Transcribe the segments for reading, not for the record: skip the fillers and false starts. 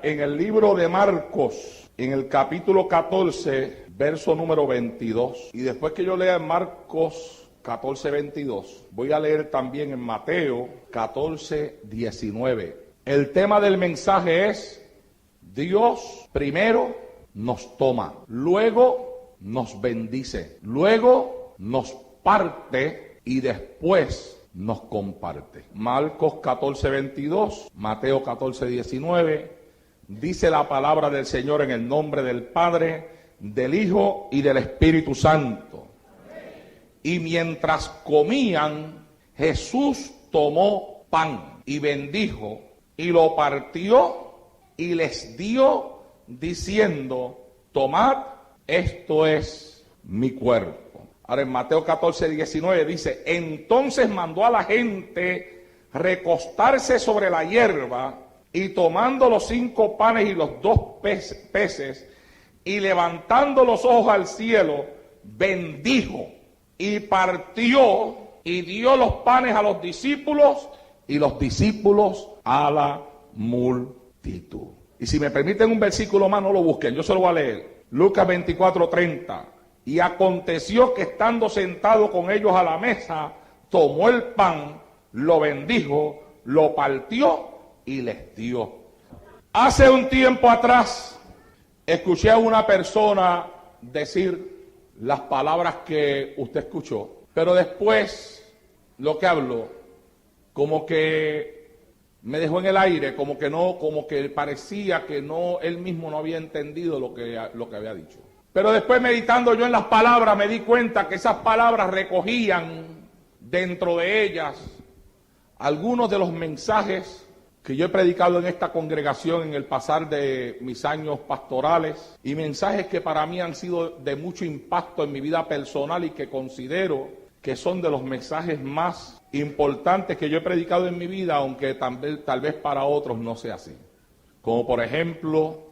en el libro de Marcos, en el capítulo 14, verso número 22. Y después que yo lea en Marcos 14, 22, voy a leer también en Mateo 14, 19. El tema del mensaje es: Dios primero nos toma, luego nos bendice, luego nos parte y después nos comparte. Marcos 14, 22, Mateo 14, 19, dice la palabra del Señor en el nombre del Padre, del Hijo y del Espíritu Santo. Y mientras comían, Jesús tomó pan y bendijo y lo partió y les dio, diciendo: tomad, esto es mi cuerpo. Ahora en Mateo 14, 19 dice: entonces mandó a la gente recostarse sobre la hierba, y tomando los 5 panes y los 2 peces, y levantando los ojos al cielo, bendijo y partió y dio los panes a los discípulos y los discípulos a la multitud. Y si me permiten un versículo más, no lo busquen, yo se lo voy a leer. Lucas 24, 30. Y aconteció que estando sentado con ellos a la mesa, tomó el pan, lo bendijo, lo partió y les dio. Hace un tiempo atrás, escuché a una persona decir las palabras que usted escuchó, pero después lo que habló, como que me dejó en el aire, como que no, como que parecía que no, él mismo no había entendido lo que había dicho. Pero después, meditando yo en las palabras, me di cuenta que esas palabras recogían dentro de ellas algunos de los mensajes que yo he predicado en esta congregación en el pasar de mis años pastorales, y mensajes que para mí han sido de mucho impacto en mi vida personal y que considero que son de los mensajes más importantes que yo he predicado en mi vida, aunque tal vez para otros no sea así. Como por ejemplo,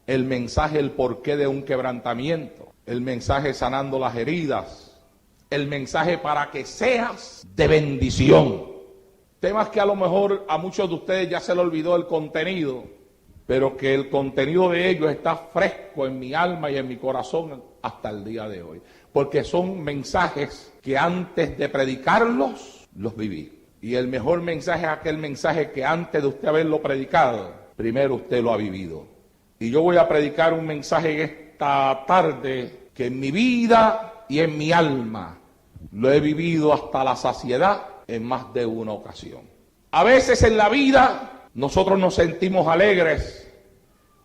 el mensaje El porqué de un quebrantamiento, el mensaje Sanando las heridas, el mensaje Para que seas de bendición. Temas que a lo mejor a muchos de ustedes ya se les olvidó el contenido, pero que el contenido de ellos está fresco en mi alma y en mi corazón hasta el día de hoy. Porque son mensajes que antes de predicarlos, los viví. Y el mejor mensaje es aquel mensaje que antes de usted haberlo predicado, primero usted lo ha vivido. Y yo voy a predicar un mensaje esta tarde que en mi vida y en mi alma lo he vivido hasta la saciedad en más de una ocasión. A veces en la vida nosotros nos sentimos alegres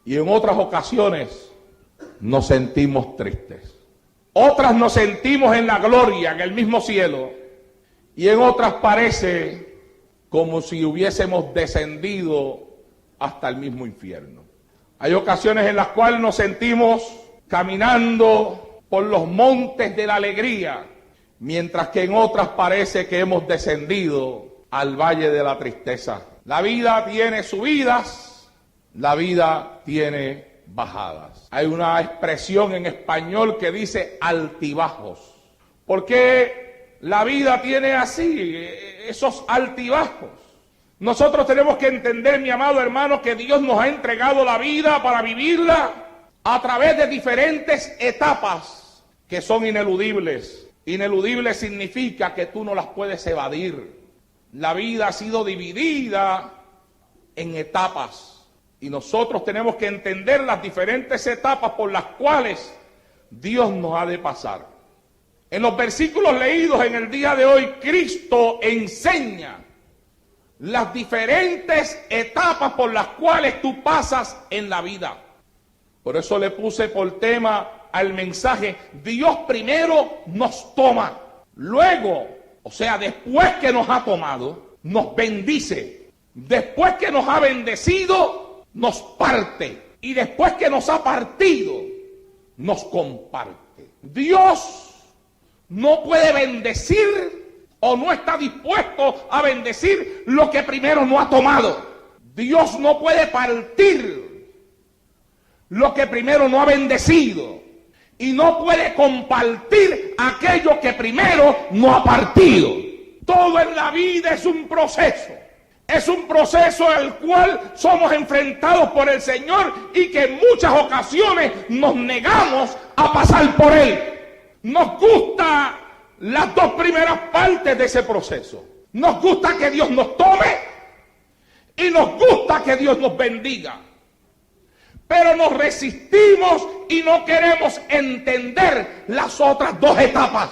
y en otras ocasiones nos sentimos tristes. Otras nos sentimos en la gloria, en el mismo cielo, y en otras parece como si hubiésemos descendido hasta el mismo infierno. Hay ocasiones en las cuales nos sentimos caminando por los montes de la alegría, mientras que en otras parece que hemos descendido al valle de la tristeza. La vida tiene subidas, la vida tiene bajadas. Hay una expresión en español que dice altibajos. ¿Por qué la vida tiene así, esos altibajos? Nosotros tenemos que entender, mi amado hermano, que Dios nos ha entregado la vida para vivirla a través de diferentes etapas que son ineludibles. Ineludible significa que tú no las puedes evadir. La vida ha sido dividida en etapas y nosotros tenemos que entender las diferentes etapas por las cuales Dios nos ha de pasar. En los versículos leídos en el día de hoy, Cristo enseña las diferentes etapas por las cuales tú pasas en la vida. Por eso le puse por tema al mensaje: Dios primero nos toma, luego, o sea, después que nos ha tomado, nos bendice, después que nos ha bendecido, nos parte, y después que nos ha partido, nos comparte. Dios no puede bendecir o no está dispuesto a bendecir lo que primero no ha tomado. Dios no puede partir lo que primero no ha bendecido. Y no puede compartir aquello que primero no ha partido. Todo en la vida es un proceso. Es un proceso al cual somos enfrentados por el Señor y que en muchas ocasiones nos negamos a pasar por él. Nos gusta las dos primeras partes de ese proceso. Nos gusta que Dios nos tome y nos gusta que Dios nos bendiga. Pero nos resistimos y no queremos entender las otras dos etapas.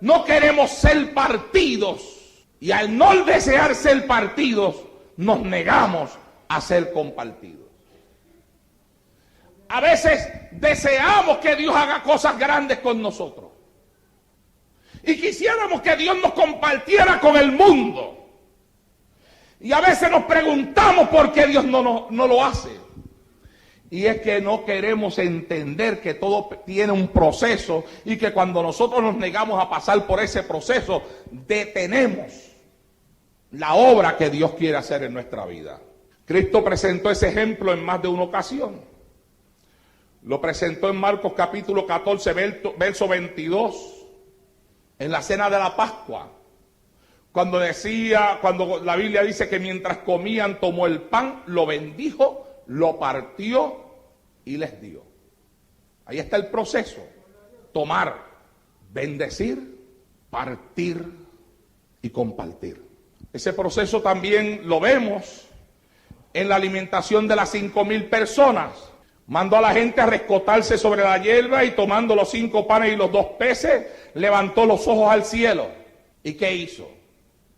No queremos ser partidos. Y al no desear ser partidos, nos negamos a ser compartidos. A veces deseamos que Dios haga cosas grandes con nosotros. Y quisiéramos que Dios nos compartiera con el mundo. Y a veces nos preguntamos por qué Dios no lo hace. Y es que no queremos entender que todo tiene un proceso y que cuando nosotros nos negamos a pasar por ese proceso, detenemos la obra que Dios quiere hacer en nuestra vida. Cristo presentó ese ejemplo en más de una ocasión. Lo presentó en Marcos capítulo 14, verso 22, en la cena de la Pascua. Cuando la Biblia dice que mientras comían tomó el pan, lo bendijo, lo partió y les dio. Ahí está el proceso. Tomar, bendecir, partir y compartir. Ese proceso también lo vemos en la alimentación de las 5,000 personas. Mandó a la gente a rescotarse sobre la hierba y tomando los 5 panes y los 2 peces, levantó los ojos al cielo. ¿Y qué hizo?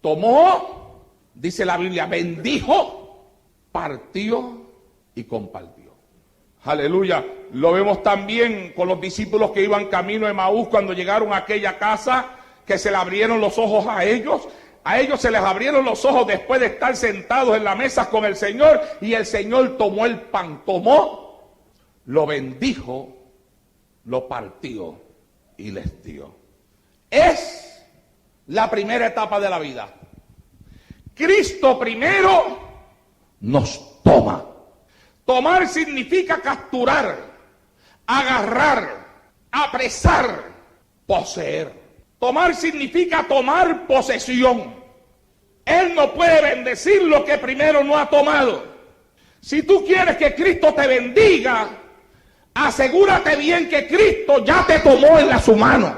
Tomó, dice la Biblia, bendijo, partió y compartió. Aleluya. Lo vemos también con los discípulos que iban camino a Emaús cuando llegaron a aquella casa, que se le abrieron los ojos a ellos. A ellos se les abrieron los ojos después de estar sentados en la mesa con el Señor, y el Señor tomó el pan, lo bendijo, lo partió y les dio. Es la primera etapa de la vida. Cristo primero nos toma. Tomar significa capturar, agarrar, apresar, poseer. Tomar significa tomar posesión. Él no puede bendecir lo que primero no ha tomado. Si tú quieres que Cristo te bendiga, asegúrate bien que Cristo ya te tomó en su mano.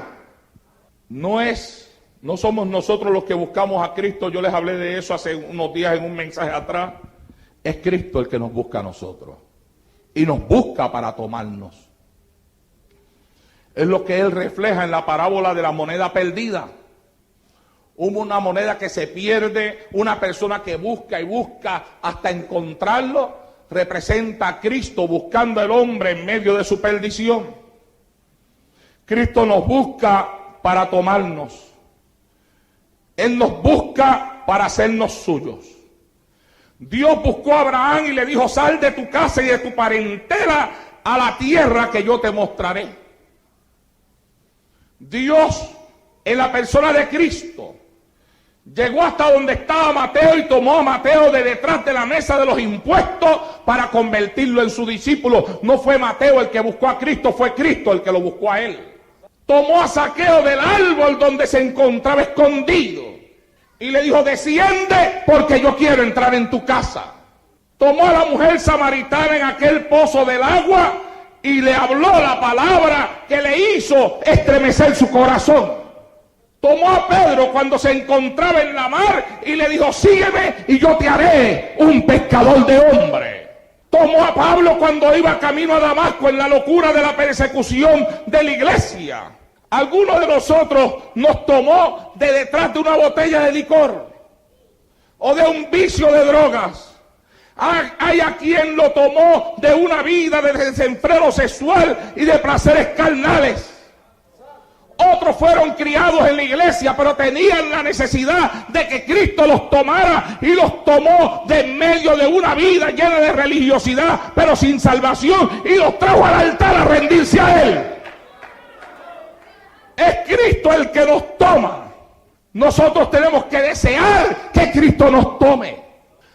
No somos nosotros los que buscamos a Cristo. Yo les hablé de eso hace unos días en un mensaje atrás. Es Cristo el que nos busca a nosotros. Y nos busca para tomarnos. Es lo que él refleja en la parábola de la moneda perdida. Hubo una moneda que se pierde, una persona que busca y busca hasta encontrarlo, representa a Cristo buscando al hombre en medio de su perdición. Cristo nos busca para tomarnos. Él nos busca para hacernos suyos. Dios buscó a Abraham y le dijo: sal de tu casa y de tu parentela a la tierra que yo te mostraré. Dios, en la persona de Cristo, llegó hasta donde estaba Mateo y tomó a Mateo de detrás de la mesa de los impuestos para convertirlo en su discípulo. No fue Mateo el que buscó a Cristo, fue Cristo el que lo buscó a él. Tomó a Zaqueo del árbol donde se encontraba escondido y le dijo: desciende porque yo quiero entrar en tu casa. Tomó a la mujer samaritana en aquel pozo del agua y le habló la palabra que le hizo estremecer su corazón. Tomó a Pedro cuando se encontraba en la mar y le dijo: sígueme y yo te haré un pescador de hombres. Tomó a Pablo cuando iba camino a Damasco en la locura de la persecución de la iglesia. Algunos de nosotros nos tomó de detrás de una botella de licor o de un vicio de drogas. Hay a quien lo tomó de una vida de desenfreno sexual y de placeres carnales. Otros fueron criados en la iglesia, pero tenían la necesidad de que Cristo los tomara y los tomó de en medio de una vida llena de religiosidad, pero sin salvación, y los trajo al altar a rendirse a Él. Es Cristo el que nos toma. Nosotros tenemos que desear que Cristo nos tome.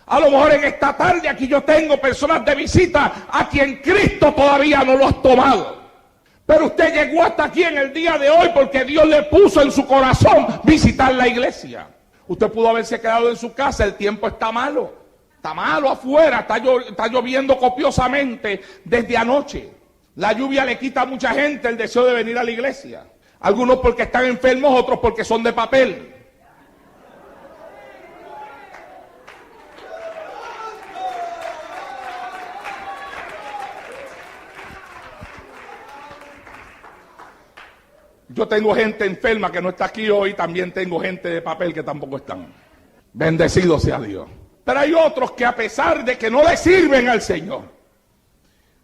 A lo mejor en esta tarde aquí yo tengo personas de visita a quien Cristo todavía no lo ha tomado. Pero usted llegó hasta aquí en el día de hoy porque Dios le puso en su corazón visitar la iglesia. Usted pudo haberse quedado en su casa, el tiempo está malo. Está malo afuera, está lloviendo copiosamente desde anoche. La lluvia le quita a mucha gente el deseo de venir a la iglesia. Algunos porque están enfermos, otros porque son de papel. Yo tengo gente enferma que no está aquí hoy, también tengo gente de papel que tampoco están. Bendecido sea Dios. Pero hay otros que a pesar de que no le sirven al Señor,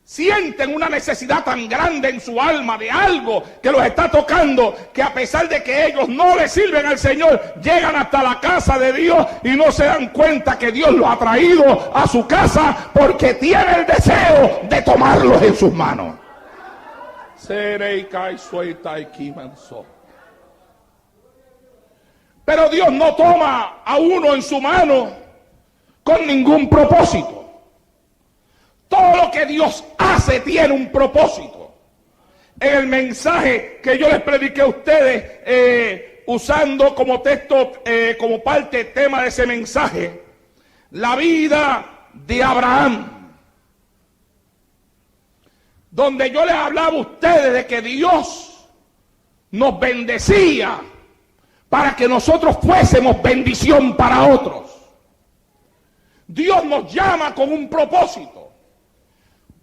sienten una necesidad tan grande en su alma de algo que los está tocando, que a pesar de que ellos no le sirven al Señor, llegan hasta la casa de Dios y no se dan cuenta que Dios los ha traído a su casa porque tiene el deseo de tomarlos en sus manos. Pero Dios no toma a uno en su mano con ningún propósito. Todo lo que Dios hace tiene un propósito. En el mensaje que yo les prediqué a ustedes, usando como texto, como parte tema de ese mensaje, la vida de Abraham, donde yo les hablaba a ustedes de que Dios nos bendecía para que nosotros fuésemos bendición para otros. Dios nos llama con un propósito.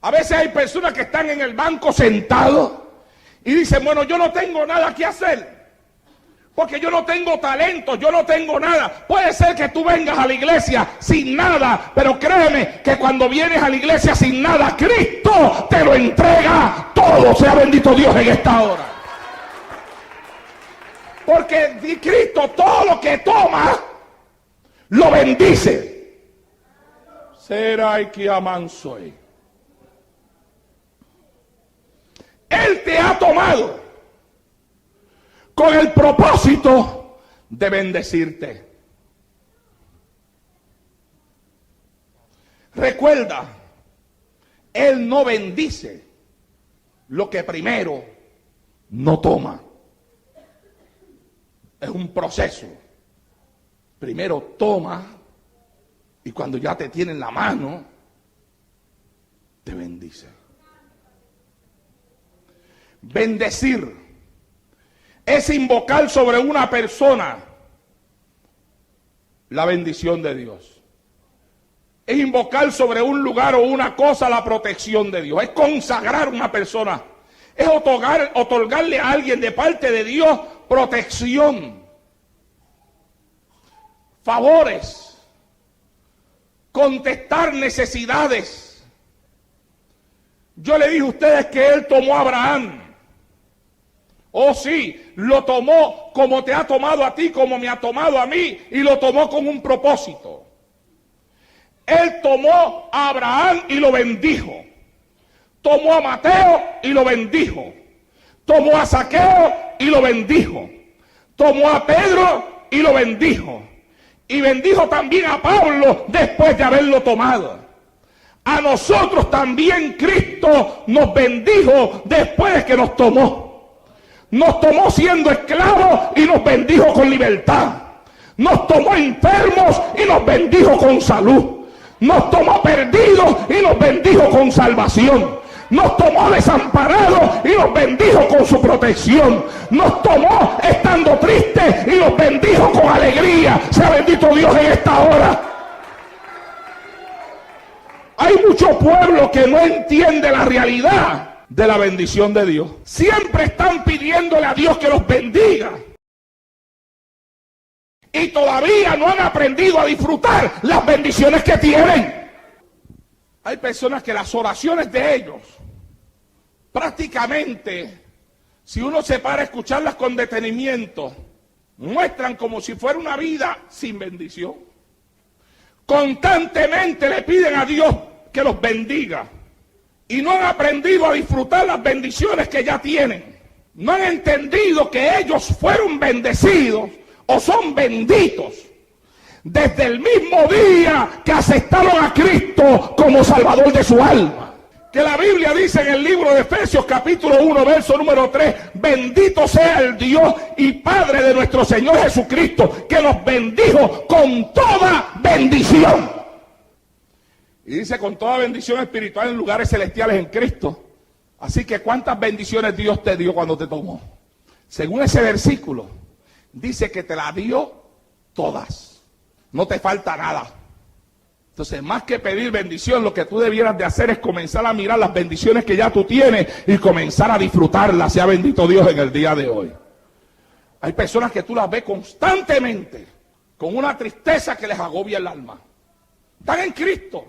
A veces hay personas que están en el banco sentados y dicen, bueno, yo no tengo nada que hacer, porque yo no tengo talento, yo no tengo nada. Puede ser que tú vengas a la iglesia sin nada, pero créeme que cuando vienes a la iglesia sin nada, Cristo te lo entrega todo. Sea bendito Dios en esta hora. Porque Cristo todo lo que toma, lo bendice. Será que amansoy. Él te ha tomado con el propósito de bendecirte. Recuerda, Él no bendice lo que primero no toma. Es un proceso. Primero toma y cuando ya te tiene en la mano, te bendice. Bendecir es invocar sobre una persona la bendición de Dios. Es invocar sobre un lugar o una cosa la protección de Dios. Es consagrar a una persona. Es otorgarle a alguien de parte de Dios protección, favores, contestar necesidades. Yo le dije a ustedes que Él tomó a Abraham. Oh sí, lo tomó como te ha tomado a ti, como me ha tomado a mí, y lo tomó con un propósito. Él tomó a Abraham y lo bendijo. Tomó a Mateo y lo bendijo. Tomó a Zaqueo y lo bendijo. Tomó a Pedro y lo bendijo. Y bendijo también a Pablo después de haberlo tomado. A nosotros también Cristo nos bendijo después de que nos tomó. Nos tomó siendo esclavos y nos bendijo con libertad. Nos tomó enfermos y nos bendijo con salud. Nos tomó perdidos y nos bendijo con salvación. Nos tomó desamparados y nos bendijo con su protección. Nos tomó estando tristes y nos bendijo con alegría. Sea bendito Dios en esta hora. Hay mucho pueblo que no entiende la realidad de la bendición de Dios. Siempre están pidiéndole a Dios que los bendiga. Y todavía no han aprendido a disfrutar las bendiciones que tienen. Hay personas que las oraciones de ellos, prácticamente, si uno se para a escucharlas con detenimiento, muestran como si fuera una vida sin bendición. Constantemente le piden a Dios que los bendiga. Y no han aprendido a disfrutar las bendiciones que ya tienen. No han entendido que ellos fueron bendecidos o son benditos desde el mismo día que aceptaron a Cristo como Salvador de su alma. que la Biblia dice en el libro de Efesios capítulo 1 verso número 3, bendito sea el Dios y Padre de nuestro Señor Jesucristo, que nos bendijo con toda bendición. Y dice con toda bendición espiritual en lugares celestiales en Cristo. Así que ¿cuántas bendiciones Dios te dio cuando te tomó? Según ese versículo, dice que te la dio todas. No te falta nada. Entonces, más que pedir bendición, lo que tú debieras de hacer es comenzar a mirar las bendiciones que ya tú tienes y comenzar a disfrutarlas. Sea bendito Dios en el día de hoy. Hay personas que tú las ves constantemente con una tristeza que les agobia el alma. Están en Cristo,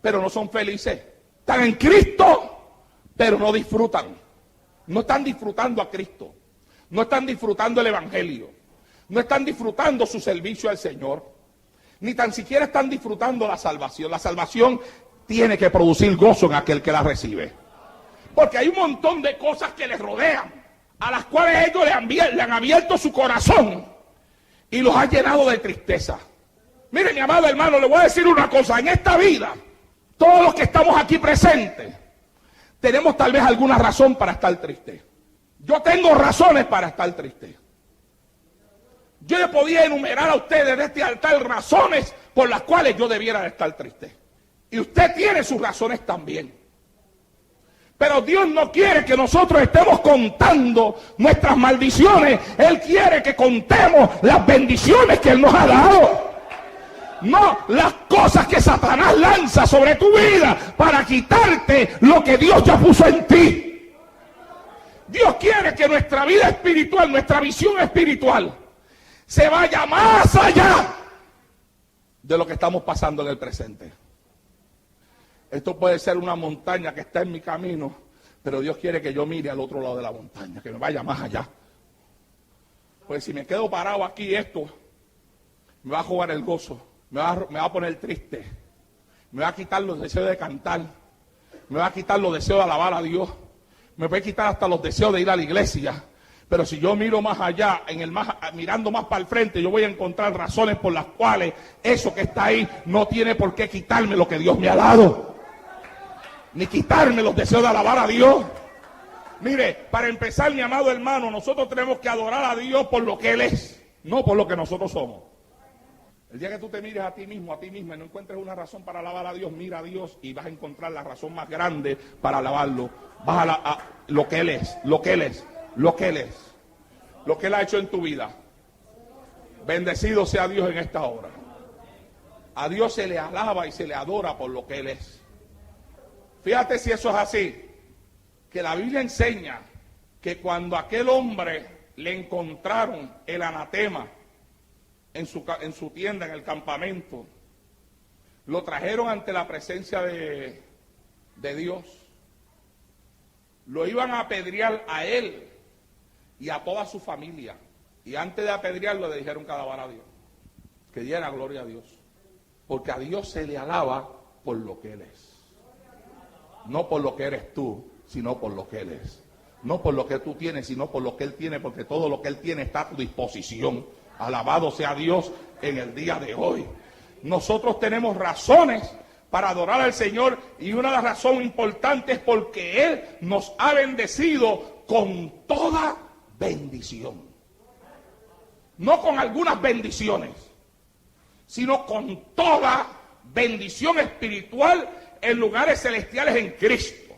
pero no son felices. Están en Cristo, pero no disfrutan. No están disfrutando a Cristo. No están disfrutando el Evangelio. No están disfrutando su servicio al Señor. Ni tan siquiera están disfrutando la salvación. La salvación tiene que producir gozo en aquel que la recibe. Porque hay un montón de cosas que les rodean, a las cuales ellos le han abierto su corazón y los ha llenado de tristeza. Mire, mi amado hermano, le voy a decir una cosa. En esta vida, todos los que estamos aquí presentes, tenemos tal vez alguna razón para estar tristes. Yo tengo razones para estar triste. Yo le podía enumerar a ustedes de este altar razones por las cuales yo debiera de estar triste. Y usted tiene sus razones también. Pero Dios no quiere que nosotros estemos contando nuestras maldiciones. Él quiere que contemos las bendiciones que Él nos ha dado. No las cosas que Satanás lanza sobre tu vida para quitarte lo que Dios ya puso en ti. Dios quiere que nuestra vida espiritual, nuestra visión espiritual, se vaya más allá de lo que estamos pasando en el presente. Esto puede ser una montaña que está en mi camino, pero Dios quiere que yo mire al otro lado de la montaña, que me vaya más allá. Pues si me quedo parado aquí, esto me va a jugar el gozo, me va a poner triste, me va a quitar los deseos de cantar, me va a quitar los deseos de alabar a Dios, me va a quitar hasta los deseos de ir a la iglesia. Pero si yo miro más allá, mirando más para el frente, yo voy a encontrar razones por las cuales eso que está ahí no tiene por qué quitarme lo que Dios me ha dado. Ni quitarme los deseos de alabar a Dios. Mire, para empezar, mi amado hermano, nosotros tenemos que adorar a Dios por lo que Él es, no por lo que nosotros somos. El día que tú te mires a ti mismo, y no encuentres una razón para alabar a Dios, mira a Dios y vas a encontrar la razón más grande para alabarlo. Vas a lo que Él es, lo que Él es. Lo que Él es, lo que Él ha hecho en tu vida. Bendecido sea Dios en esta hora. A Dios se le alaba y se le adora por lo que Él es. Fíjate si eso es así, que la Biblia enseña que cuando a aquel hombre le encontraron el anatema en su tienda, en el campamento, lo trajeron ante la presencia de Dios. Lo iban a apedrear a él y a toda su familia. Y antes de apedrearlo le dijeron que alabara a Dios, que diera gloria a Dios. Porque a Dios se le alaba por lo que Él es. No por lo que eres tú, sino por lo que Él es. No por lo que tú tienes, sino por lo que Él tiene, porque todo lo que Él tiene está a tu disposición. Alabado sea Dios en el día de hoy. Nosotros tenemos razones para adorar al Señor, y una de las razones importantes es porque Él nos ha bendecido con toda bendición. No con algunas bendiciones, sino con toda bendición espiritual en lugares celestiales en Cristo.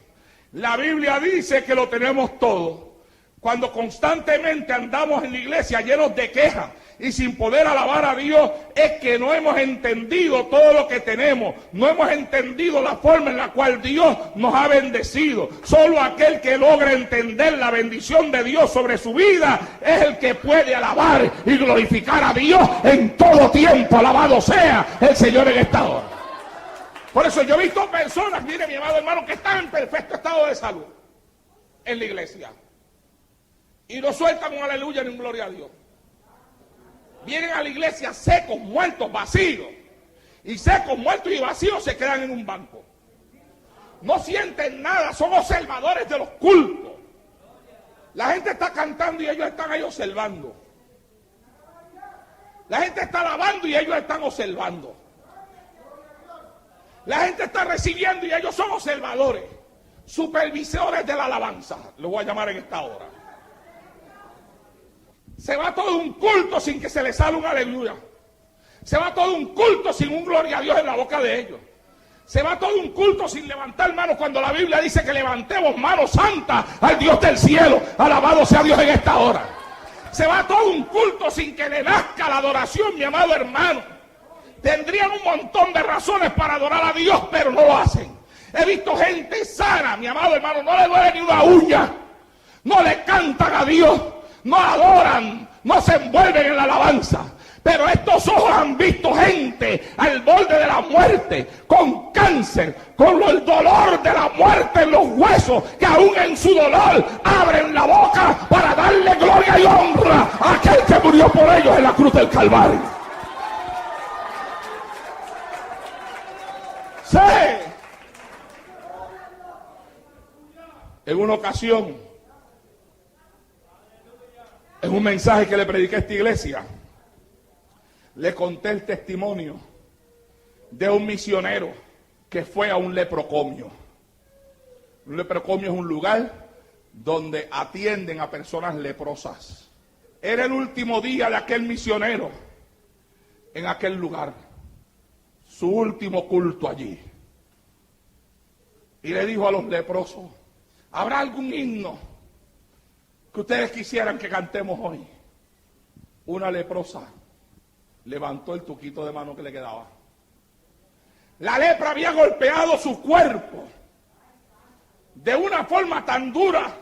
La Biblia dice que lo tenemos todo. Cuando constantemente andamos en la iglesia llenos de quejas y sin poder alabar a Dios, es que no hemos entendido todo lo que tenemos, no hemos entendido la forma en la cual Dios nos ha bendecido. Solo aquel que logra entender la bendición de Dios sobre su vida es el que puede alabar y glorificar a Dios en todo tiempo. Alabado sea el Señor en esta hora. Por eso yo he visto personas, mire mi amado hermano, que están en perfecto estado de salud en la iglesia y no sueltan un aleluya ni un gloria a Dios. Vienen a la iglesia secos, muertos, vacíos. Y secos, muertos y vacíos se quedan en un banco. No sienten nada, son observadores de los cultos. La gente está cantando y ellos están ahí observando. La gente está alabando y ellos están observando. La gente está recibiendo y ellos son observadores. supervisores de la alabanza, lo voy a llamar en esta hora. Se va todo un culto sin que se le salga un aleluya. Se va todo un culto sin un gloria a Dios en la boca de ellos. Se va todo un culto sin levantar manos cuando la Biblia dice que levantemos manos santas al Dios del cielo. Alabado sea Dios en esta hora. Se va todo un culto sin que le nazca la adoración, mi amado hermano. Tendrían un montón de razones para adorar a Dios, pero no lo hacen. He visto gente sana, mi amado hermano, no le duele ni una uña. No le cantan a Dios, no adoran, no se envuelven en la alabanza. Pero estos ojos han visto gente al borde de la muerte, con cáncer, con el dolor de la muerte en los huesos, que aún en su dolor abren la boca para darle gloria y honra a aquel que murió por ellos en la cruz del Calvario. Sí. En una ocasión, en un mensaje que le prediqué a esta iglesia, le conté el testimonio de un misionero que fue a un leprocomio. Un leprocomio es un lugar donde atienden a personas leprosas. Era el último día de aquel misionero en aquel lugar, su último culto allí. Y le dijo a los leprosos: ¿habrá algún himno que ustedes quisieran que cantemos hoy? Una leprosa levantó el tuquito de mano que le quedaba. La lepra había golpeado su cuerpo de una forma tan dura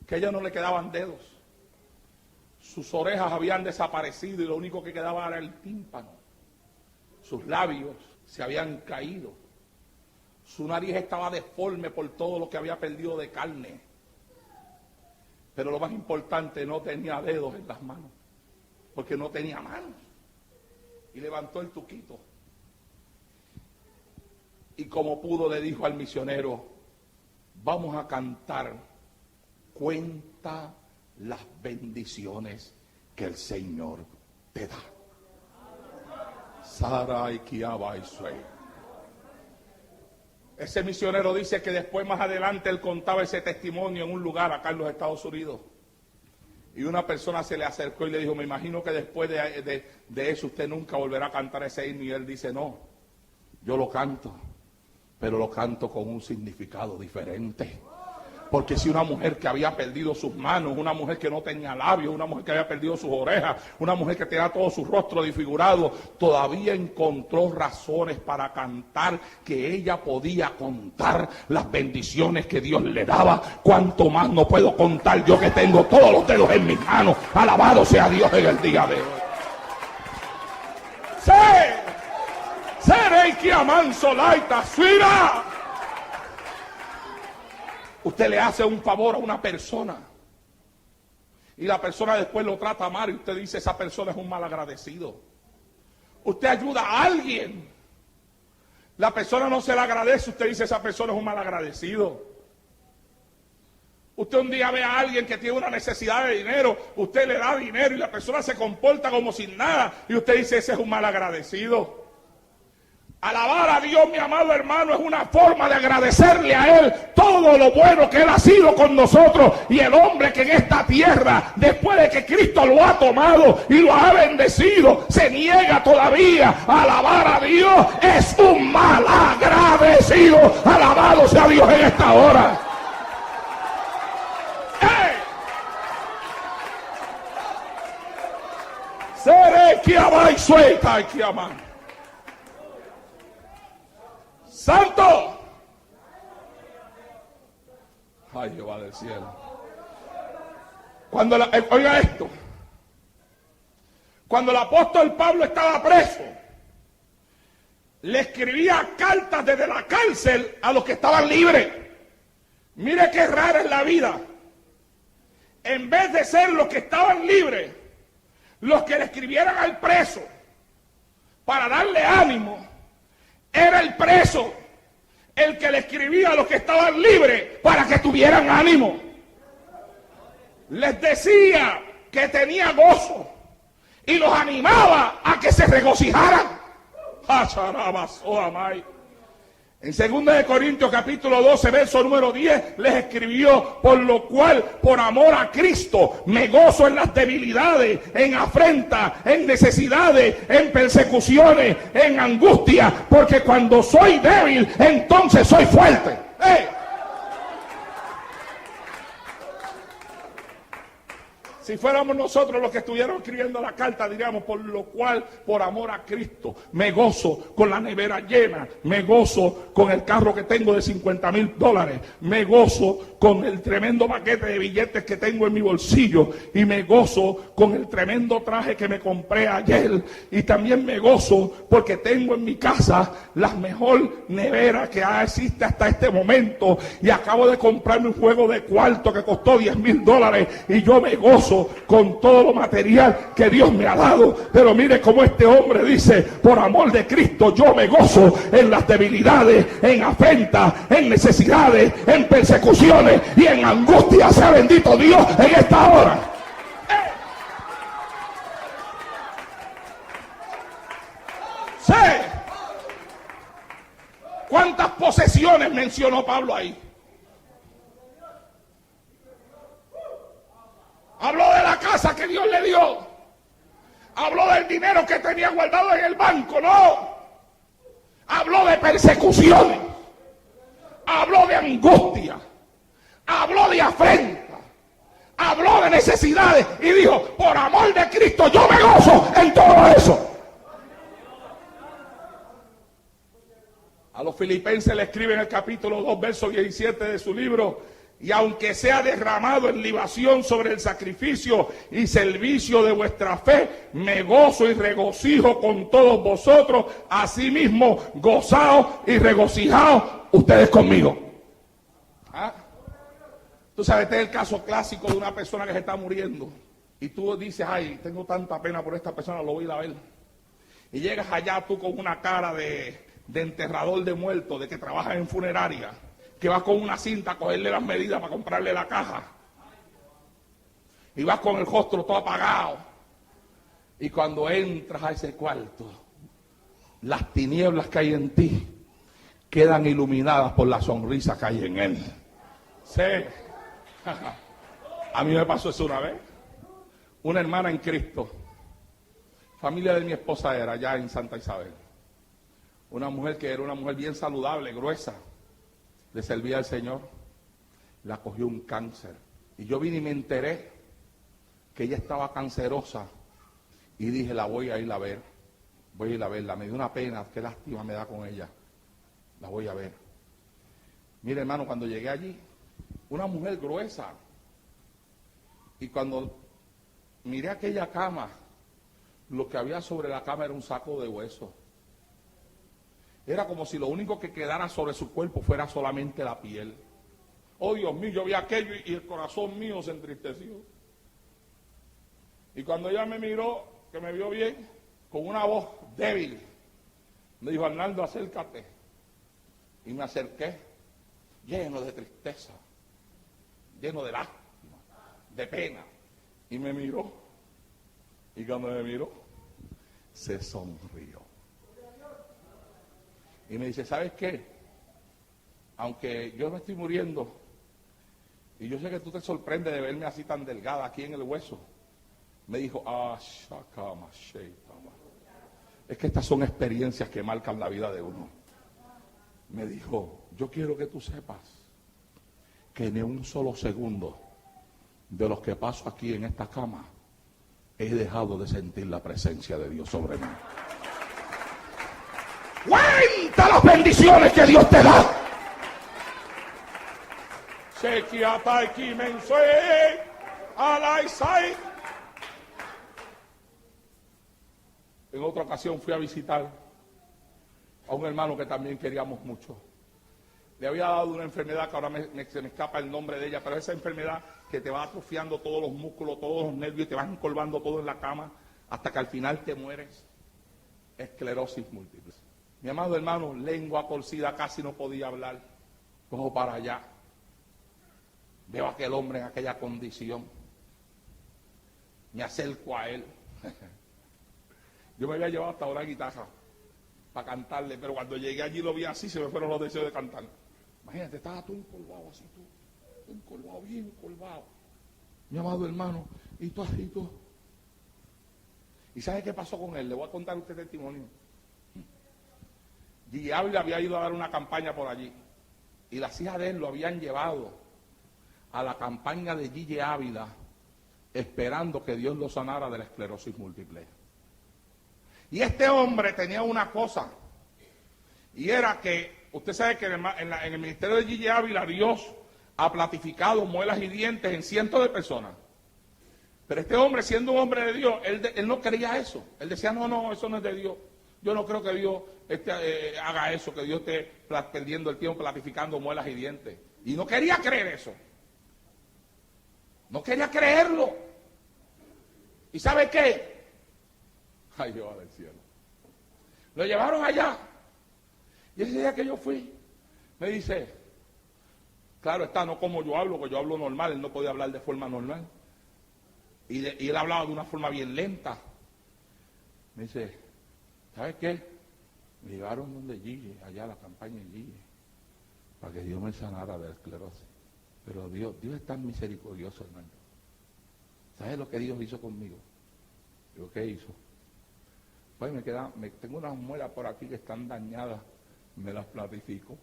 que a ella no le quedaban dedos. Sus orejas habían desaparecido y lo único que quedaba era el tímpano. Sus labios se habían caído. Su nariz estaba deforme por todo lo que había perdido de carne. Pero lo más importante, no tenía dedos en las manos, porque no tenía manos. Y levantó el tuquito. Y como pudo le dijo al misionero: vamos a cantar, cuenta las bendiciones que el Señor te da. Sara y Kiaba y Suey. Ese misionero dice que después, más adelante, él contaba ese testimonio en un lugar acá en los Estados Unidos. Y una persona se le acercó y le dijo: me imagino que después de eso usted nunca volverá a cantar ese himno. Y él dice: no, yo lo canto, pero lo canto con un significado diferente. Porque si una mujer que había perdido sus manos, una mujer que no tenía labios, una mujer que había perdido sus orejas, una mujer que tenía todo su rostro desfigurado, todavía encontró razones para cantar, que ella podía contar las bendiciones que Dios le daba, cuanto más no puedo contar yo que tengo todos los dedos en mis manos. Alabado sea Dios en el día de hoy. Seré que aman solaita suira. Usted le hace un favor a una persona y la persona después lo trata mal y usted dice: esa persona es un malagradecido. Usted ayuda a alguien, la persona no se le agradece, usted dice: esa persona es un malagradecido. Usted un día ve a alguien que tiene una necesidad de dinero, usted le da dinero y la persona se comporta como sin nada y usted dice: ese es un malagradecido. Alabar a Dios, mi amado hermano, es una forma de agradecerle a Él todo lo bueno que Él ha sido con nosotros. Y el hombre que en esta tierra, después de que Cristo lo ha tomado y lo ha bendecido, se niega todavía a alabar a Dios, es un mal agradecido. Alabado sea Dios en esta hora. Seré que amar y suelta y que amar. ¡Santo! Ay, Jehová del cielo. Oiga esto. Cuando el apóstol Pablo estaba preso, le escribía cartas desde la cárcel a los que estaban libres. Mire qué rara es la vida. En vez de ser los que estaban libres, los que le escribieran al preso para darle ánimo, era el preso el que le escribía a los que estaban libres para que tuvieran ánimo. Les decía que tenía gozo y los animaba a que se regocijaran. En 2 Corintios capítulo 12, verso número 10, les escribió: por lo cual, por amor a Cristo, me gozo en las debilidades, en afrentas, en necesidades, en persecuciones, en angustia, porque cuando soy débil, entonces soy fuerte. ¡Hey! Si fuéramos nosotros los que estuvieran escribiendo la carta, diríamos: por lo cual, por amor a Cristo, me gozo con la nevera llena, me gozo con el carro que tengo de $50,000, me gozo con el tremendo paquete de billetes que tengo en mi bolsillo, y me gozo con el tremendo traje que me compré ayer, y también me gozo porque tengo en mi casa la mejor nevera que existe hasta este momento, y acabo de comprarme un juego de cuarto que costó $10,000, y yo me gozo con todo lo material que Dios me ha dado. Pero mire cómo este hombre dice: por amor de Cristo yo me gozo en las debilidades, en afrentas, en necesidades, en persecuciones y en angustia. Sea bendito Dios en esta hora. Sí. ¿Cuántas posesiones mencionó Pablo ahí? Habló de la casa que Dios le dio. Habló del dinero que tenía guardado en el banco. No. Habló de persecuciones. Habló de angustia. Habló de afrenta. Habló de necesidades. Y dijo: por amor de Cristo yo me gozo en todo eso. A los filipenses le escribe en el capítulo 2, verso 17 de su libro: y aunque sea derramado en libación sobre el sacrificio y servicio de vuestra fe, me gozo y regocijo con todos vosotros, asimismo gozaos y regocijaos ustedes conmigo. ¿Ah? Tú sabes, este es el caso clásico de una persona que se está muriendo, y tú dices: ay, tengo tanta pena por esta persona, lo voy a ir a ver. Y llegas allá tú con una cara de enterrador de muertos, de que trabajas en funeraria, que vas con una cinta a cogerle las medidas para comprarle la caja, y vas con el rostro todo apagado, y cuando entras a ese cuarto, las tinieblas que hay en ti quedan iluminadas por la sonrisa que hay en él. Sí. A mí me pasó eso una vez. Una hermana en Cristo, familia de mi esposa, era allá en Santa Isabel, una mujer que era una mujer bien saludable, gruesa, le servía al Señor. La cogió un cáncer, y yo vine y me enteré que ella estaba cancerosa, y dije: la voy a ir a ver, voy a ir a verla. Me dio una pena, qué lástima me da con ella, la voy a ver. Mire, hermano, cuando llegué allí, una mujer gruesa, y cuando miré aquella cama, lo que había sobre la cama era un saco de huesos. Era como si lo único que quedara sobre su cuerpo fuera solamente la piel. Oh, Dios mío, yo vi aquello y el corazón mío se entristeció. Y cuando ella me miró, que me vio bien, con una voz débil, me dijo: Arnaldo, acércate. Y me acerqué, lleno de tristeza, lleno de lástima, de pena. Y me miró. Y cuando me miró, se sonrió. Y me dice: ¿sabes qué? Aunque yo me estoy muriendo, y yo sé que tú te sorprendes de verme así tan delgada aquí en el hueso, me dijo: es que estas son experiencias que marcan la vida de uno. Me dijo: yo quiero que tú sepas que ni un solo segundo de los que paso aquí en esta cama he dejado de sentir la presencia de Dios sobre mí. Cuenta las bendiciones que Dios te da. En otra ocasión fui a visitar a un hermano que también queríamos mucho. Le había dado una enfermedad que ahora se me escapa el nombre de ella, pero esa enfermedad que te va atrofiando todos los músculos, todos los nervios, y te vas encorvando todo en la cama hasta que al final te mueres. Esclerosis múltiple. Mi amado hermano, lengua torcida, casi no podía hablar. Cojo para allá. Veo a aquel hombre en aquella condición. Me acerco a él. Yo me había llevado hasta ahora guitarra para cantarle, pero cuando llegué allí lo vi así, se me fueron los deseos de cantar. Imagínate, estaba tú encorvado así, tú encorvado, bien encorvado. Mi amado hermano, y tú así, tú. ¿Y sabe qué pasó con él? Le voy a contar a usted testimonio. Gigi Ávila había ido a dar una campaña por allí, y las hijas de él lo habían llevado a la campaña de Gigi Ávila, esperando que Dios lo sanara de la esclerosis múltiple. Y este hombre tenía una cosa, y era que, usted sabe que en el ministerio de Gigi Ávila, Dios ha platificado muelas y dientes en cientos de personas. Pero este hombre, siendo un hombre de Dios, él no quería eso. Él decía, no, eso no es de Dios. Yo no creo que Dios haga eso, que Dios esté perdiendo el tiempo platificando muelas y dientes. Y no quería creer eso. No quería creerlo. ¿Y sabe qué? Ay, Jehová del cielo. Lo llevaron allá. Y ese día que yo fui, me dice, claro está, no como yo hablo, porque yo hablo normal, él no podía hablar de forma normal. Y él hablaba de una forma bien lenta. Me dice, ¿sabes qué? Me llevaron donde Gigi, allá a la campaña de Gigi, para que Dios me sanara de la esclerosis. Pero Dios es tan misericordioso, hermano. ¿Sabes lo que Dios hizo conmigo? Digo, ¿qué hizo? Pues tengo unas muelas por aquí que están dañadas, me las platifico.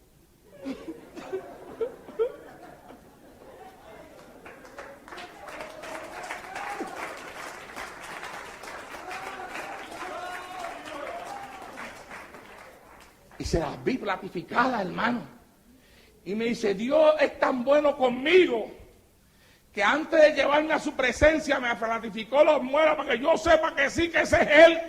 Y se las vi platificadas, hermano. Y me dice, Dios es tan bueno conmigo, que antes de llevarme a su presencia me platificó las muelas para que yo sepa que sí, que ese es Él.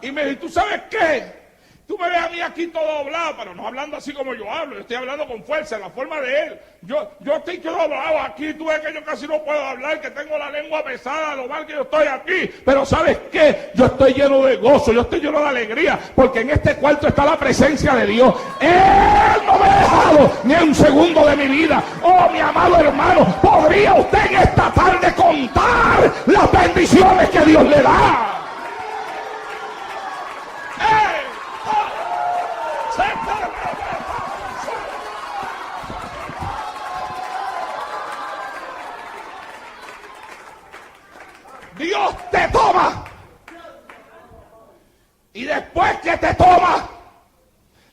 Y me dice, ¿tú sabes qué? Tú me ves a mí aquí todo doblado, pero no hablando así como yo hablo, yo estoy hablando con fuerza, en la forma de Él. Yo estoy todo doblado aquí, tú ves que yo casi no puedo hablar, que tengo la lengua pesada, lo mal que yo estoy aquí. Pero ¿sabes qué? Yo estoy lleno de gozo, yo estoy lleno de alegría, porque en este cuarto está la presencia de Dios. Él no me ha dejado ni un segundo de mi vida. Oh, mi amado hermano, ¿podría usted en esta tarde contar las bendiciones que Dios le da? Dios te toma, y después que te toma,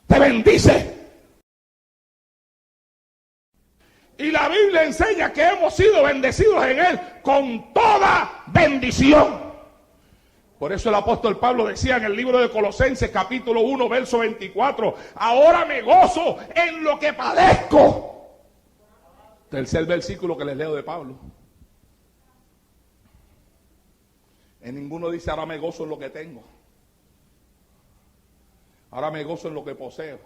te bendice. Y la Biblia enseña que hemos sido bendecidos en Él con toda bendición. Por eso el apóstol Pablo decía en el libro de Colosenses capítulo 1 verso 24, ahora me gozo en lo que padezco. Tercer versículo que les leo de Pablo. En ninguno dice, ahora me gozo en lo que tengo. Ahora me gozo en lo que poseo.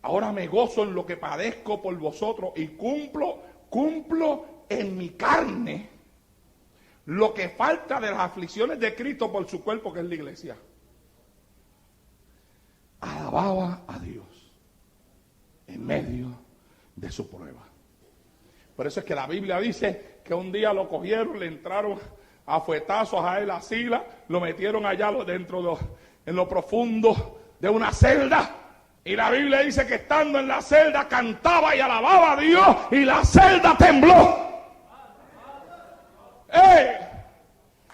Ahora me gozo en lo que padezco por vosotros y cumplo en mi carne lo que falta de las aflicciones de Cristo por su cuerpo, que es la iglesia. Alababa a Dios en medio de su prueba. Por eso es que la Biblia dice que un día lo cogieron, le entraron a fuetazos a él, a Silas, lo metieron allá en lo profundo de una celda. Y la Biblia dice que estando en la celda cantaba y alababa a Dios y la celda tembló.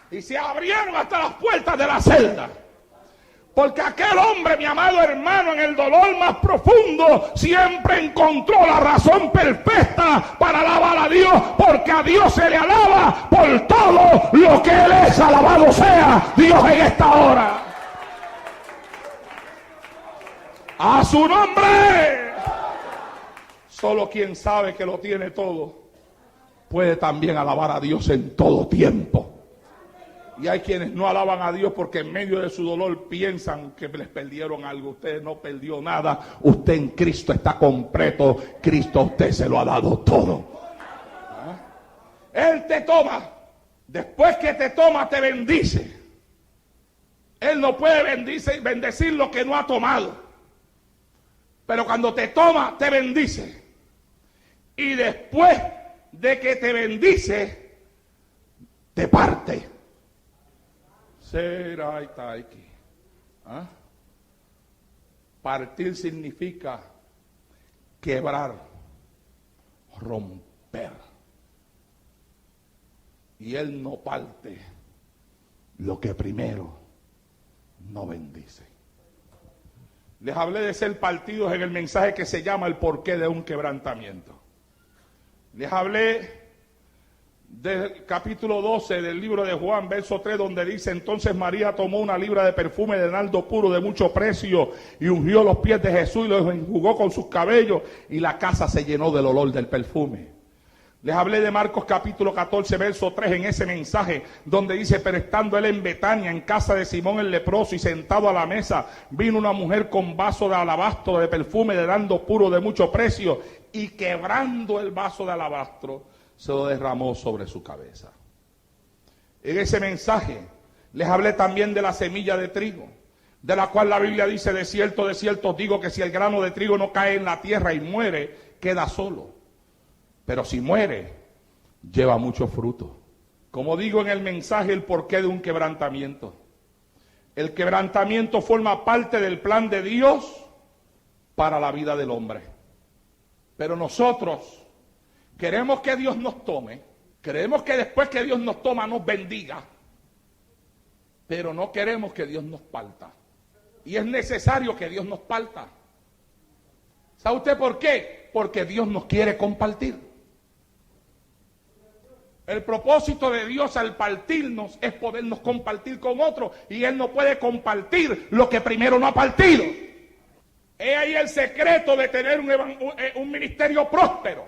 Y se abrieron hasta las puertas de la celda. Porque aquel hombre, mi amado hermano, en el dolor más profundo, siempre encontró la razón perfecta para alabar a Dios, porque a Dios se le alaba por todo lo que Él es. Alabado sea Dios en esta hora. ¡A su nombre! Solo quien sabe que lo tiene todo puede también alabar a Dios en todo tiempo. Y hay quienes no alaban a Dios porque en medio de su dolor piensan que les perdieron algo. Usted no perdió nada. Usted en Cristo está completo. Cristo a usted se lo ha dado todo. Él te toma. Después que te toma, te bendice. Él no puede bendecir lo que no ha tomado. Pero cuando te toma, te bendice. Y después de que te bendice, te parte. ¿Ah? Partir significa quebrar, romper. Y Él no parte lo que primero no bendice. Les hablé de ser partidos en el mensaje que se llama el porqué de un quebrantamiento. Les hablé del capítulo 12 del libro de Juan, verso 3, donde dice: entonces María tomó una libra de perfume de nardo puro de mucho precio y ungió los pies de Jesús y los enjugó con sus cabellos, y la casa se llenó del olor del perfume. Les hablé de Marcos capítulo 14, verso 3, en ese mensaje, donde dice: pero estando él en Betania, en casa de Simón el leproso, y sentado a la mesa, vino una mujer con vaso de alabastro de perfume de nardo puro de mucho precio, y quebrando el vaso de alabastro, se lo derramó sobre su cabeza. En ese mensaje les hablé también de la semilla de trigo, de la cual la Biblia dice: de cierto os digo que si el grano de trigo no cae en la tierra y muere, queda solo. Pero si muere, lleva mucho fruto. Como digo en el mensaje, el porqué de un quebrantamiento. El quebrantamiento forma parte del plan de Dios para la vida del hombre. Pero nosotros queremos que Dios nos tome, queremos que después que Dios nos toma nos bendiga, pero no queremos que Dios nos parta. Y es necesario que Dios nos parta. ¿Sabe usted por qué? Porque Dios nos quiere compartir. El propósito de Dios al partirnos es podernos compartir con otros, y Él no puede compartir lo que primero no ha partido. Es ahí el secreto de tener un ministerio próspero.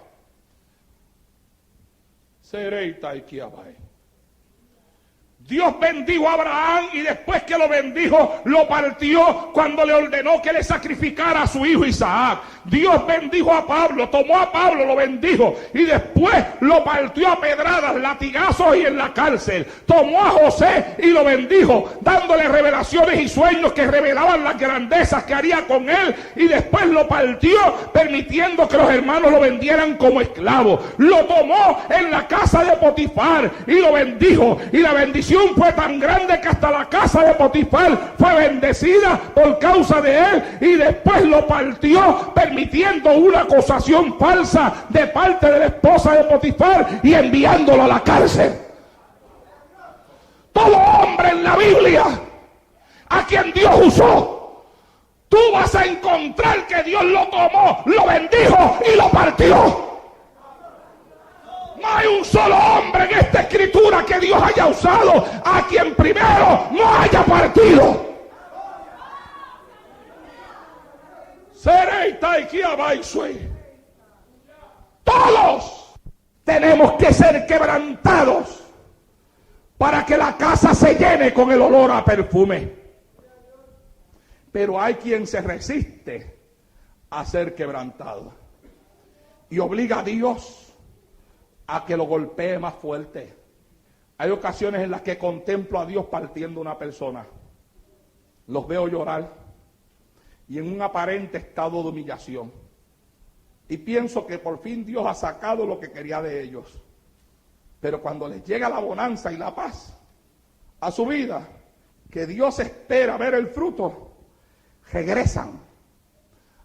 Dios bendijo a Abraham, y después que lo bendijo, lo partió cuando le ordenó que le sacrificara a su hijo Isaac. Dios bendijo a Pablo, tomó a Pablo, lo bendijo, y después lo partió a pedradas, latigazos y en la cárcel. Tomó a José y lo bendijo, dándole revelaciones y sueños que revelaban las grandezas que haría con él, y después lo partió, permitiendo que los hermanos lo vendieran como esclavo. Lo tomó en la casa de Potifar y lo bendijo, y la bendición fue tan grande que hasta la casa de Potifar fue bendecida por causa de él, y después lo partió, permitiendo una acusación falsa de parte de la esposa de Potifar y enviándolo a la cárcel. Todo hombre en la Biblia a quien Dios usó, tú vas a encontrar que Dios lo tomó, lo bendijo y lo partió. No hay un solo hombre en esta escritura que Dios haya usado a quien primero no haya partido. Todos tenemos que ser quebrantados para que la casa se llene con el olor a perfume. Pero hay quien se resiste a ser quebrantado y obliga a Dios a que lo golpee más fuerte. Hay ocasiones en las que contemplo a Dios partiendo una persona. Los veo llorar y en un aparente estado de humillación. Y pienso que por fin Dios ha sacado lo que quería de ellos. Pero cuando les llega la bonanza y la paz a su vida, que Dios espera ver el fruto, regresan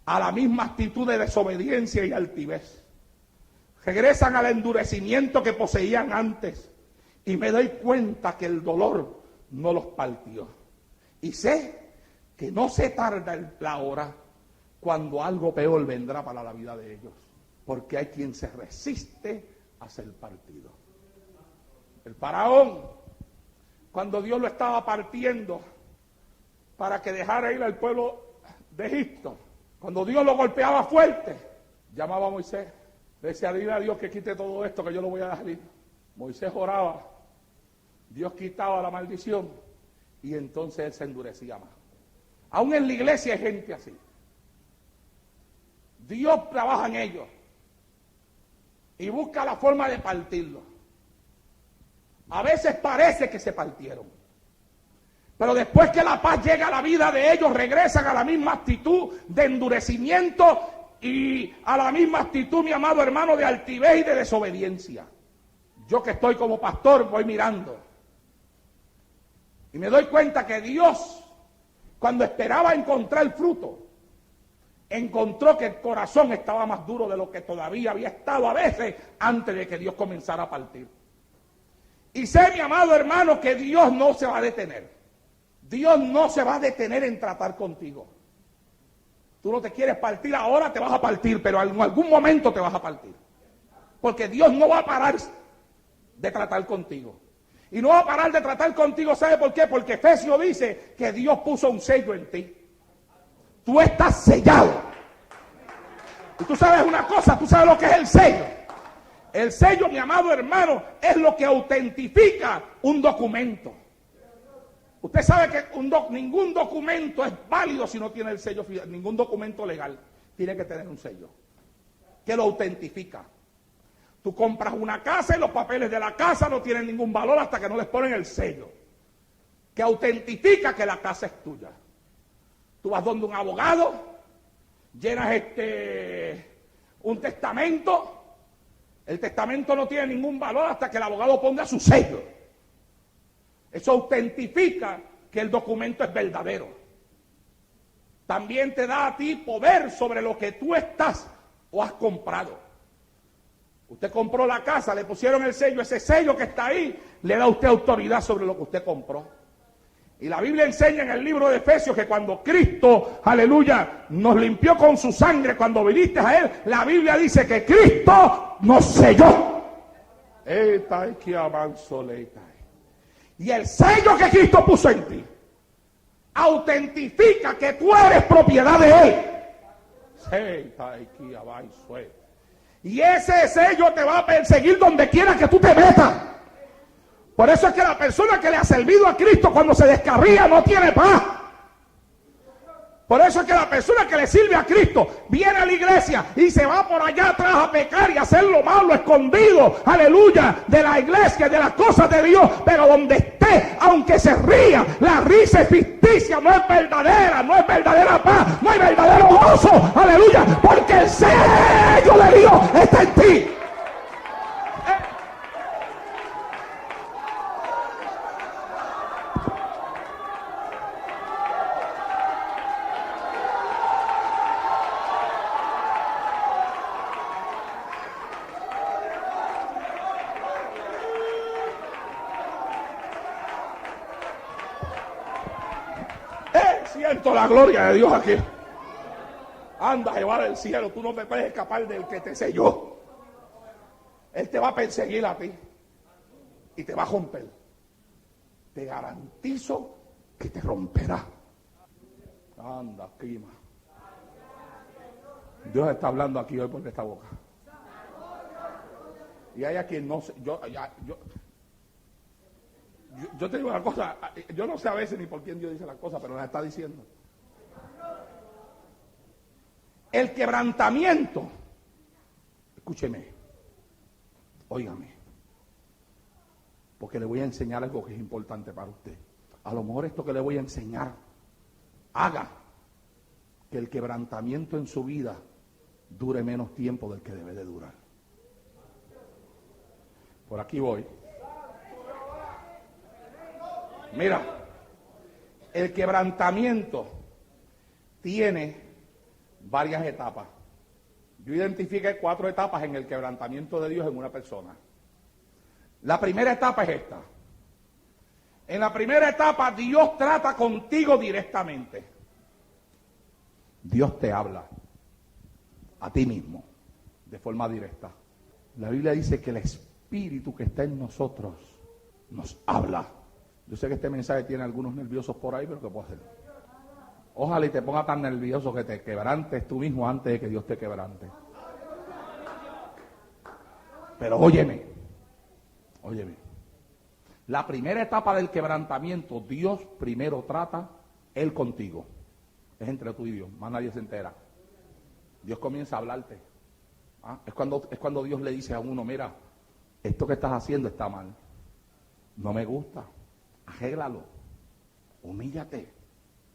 a la misma actitud de desobediencia y altivez. Regresan al endurecimiento que poseían antes, y me doy cuenta que el dolor no los partió. Y sé que no se tarda la hora cuando algo peor vendrá para la vida de ellos, porque hay quien se resiste a ser partido. El faraón, cuando Dios lo estaba partiendo para que dejara ir al pueblo de Egipto, cuando Dios lo golpeaba fuerte, llamaba a Moisés. Decía: dile a Dios que quite todo esto, que yo lo voy a dejar ir. Moisés oraba, Dios quitaba la maldición, y entonces él se endurecía más. Aún en la iglesia hay gente así. Dios trabaja en ellos y busca la forma de partirlo. A veces parece que se partieron, pero después que la paz llega a la vida de ellos, regresan a la misma actitud de endurecimiento y a la misma actitud, mi amado hermano, de altivez y de desobediencia. Yo que estoy como pastor voy mirando y me doy cuenta que Dios Cuando esperaba encontrar el fruto, encontró que el corazón estaba más duro de lo que todavía había estado a veces antes de que Dios comenzara a partir. Y sé, mi amado hermano, que Dios no se va a detener. Dios no se va a detener en tratar contigo. Tú no te quieres partir ahora, te vas a partir, pero en algún momento te vas a partir. Porque Dios no va a parar de tratar contigo. Y no va a parar de tratar contigo, ¿sabe por qué? Porque Efesios dice que Dios puso un sello en ti. Tú estás sellado. Y tú sabes una cosa, tú sabes lo que es el sello. El sello, mi amado hermano, es lo que autentifica un documento. Usted sabe que ningún documento es válido si no tiene el sello. Ningún documento legal tiene que tener un sello que lo autentifica. Tú compras una casa y los papeles de la casa no tienen ningún valor hasta que no les ponen el sello que autentifica que la casa es tuya. Tú vas donde un abogado, llenas un testamento. El testamento no tiene ningún valor hasta que el abogado ponga su sello. Eso autentifica que el documento es verdadero. También te da a ti poder sobre lo que tú estás o has comprado. Usted compró la casa, le pusieron el sello, ese sello que está ahí le da a usted autoridad sobre lo que usted compró. Y la Biblia enseña en el libro de Efesios que cuando Cristo, aleluya, nos limpió con su sangre, cuando viniste a Él, la Biblia dice que Cristo nos selló. Y el sello que Cristo puso en ti autentifica que tú eres propiedad de Él. Y ese sello te va a perseguir donde quiera que tú te metas. Por eso es que la persona que le ha servido a Cristo cuando se descarría no tiene paz. Por eso es que la persona que le sirve a Cristo viene a la iglesia y se va por allá atrás a pecar y a hacer lo malo escondido, aleluya, de la iglesia, de las cosas de Dios. Pero donde esté, aunque se ría, la risa es ficticia, no es verdadera paz, no hay verdadero gozo, aleluya, porque el sello de Dios está en ti. Siento la gloria de Dios aquí. Anda, Jehová del cielo, tú no te puedes escapar del que te selló. Él te va a perseguir a ti y te va a romper. Te garantizo que te romperá. Anda, clima. Dios está hablando aquí hoy por esta boca. Y hay a quien no sé, yo te digo una cosa, yo no sé a veces ni por quién Dios dice las cosas, pero las está diciendo. El quebrantamiento, escúcheme, óigame, porque le voy a enseñar algo que es importante para usted. A lo mejor esto que le voy a enseñar haga que el quebrantamiento en su vida dure menos tiempo del que debe de durar. Por aquí voy. Mira, el quebrantamiento tiene varias etapas. Yo identifiqué 4 etapas en el quebrantamiento de Dios en una persona. La primera etapa es esta. En la primera etapa Dios trata contigo directamente. Dios te habla a ti mismo de forma directa. La Biblia dice que el Espíritu que está en nosotros nos habla. Yo sé que este mensaje tiene algunos nerviosos por ahí, pero ¿qué puedo hacer? Ojalá y te ponga tan nervioso que te quebrantes tú mismo antes de que Dios te quebrante. Pero óyeme. La primera etapa del quebrantamiento, Dios primero trata Él contigo. Es entre tú y Dios, más nadie se entera. Dios comienza a hablarte. Es cuando Dios le dice a uno, mira, esto que estás haciendo está mal. No me gusta. Arréglalo, humíllate.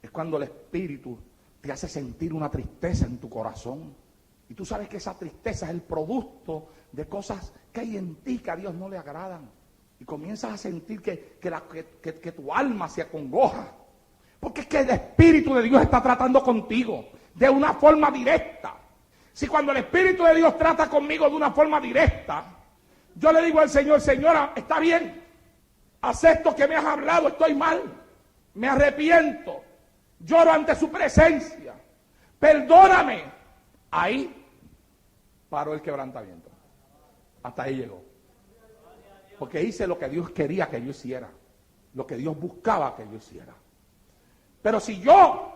Es cuando el Espíritu te hace sentir una tristeza en tu corazón. Y tú sabes que esa tristeza es el producto de cosas que hay en ti que a Dios no le agradan. Y comienzas a sentir que tu alma se acongoja. Porque es que el Espíritu de Dios está tratando contigo de una forma directa. Si cuando el Espíritu de Dios trata conmigo de una forma directa, yo le digo al Señor, Señora, está bien, acepto que me has hablado, estoy mal, me arrepiento, lloro ante su presencia, perdóname. Ahí paró el quebrantamiento. Hasta ahí llegó. Porque hice lo que Dios quería que yo hiciera, lo que Dios buscaba que yo hiciera. Pero si yo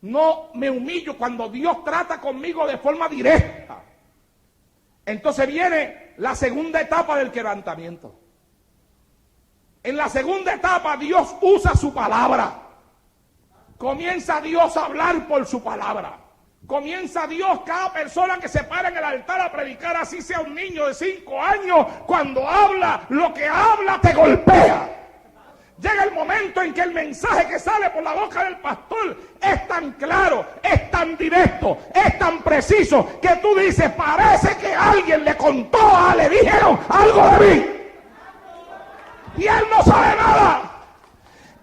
no me humillo cuando Dios trata conmigo de forma directa, entonces viene la segunda etapa del quebrantamiento. En la segunda etapa Dios usa su palabra. Comienza Dios a hablar por su palabra. Comienza Dios, cada persona que se para en el altar a predicar, así sea un niño de 5 años, cuando habla, lo que habla te golpea. Llega el momento en que el mensaje que sale por la boca del pastor es tan claro, es tan directo, es tan preciso, que tú dices, parece que alguien le contó, le dijeron algo de mí. Y él no sabe nada.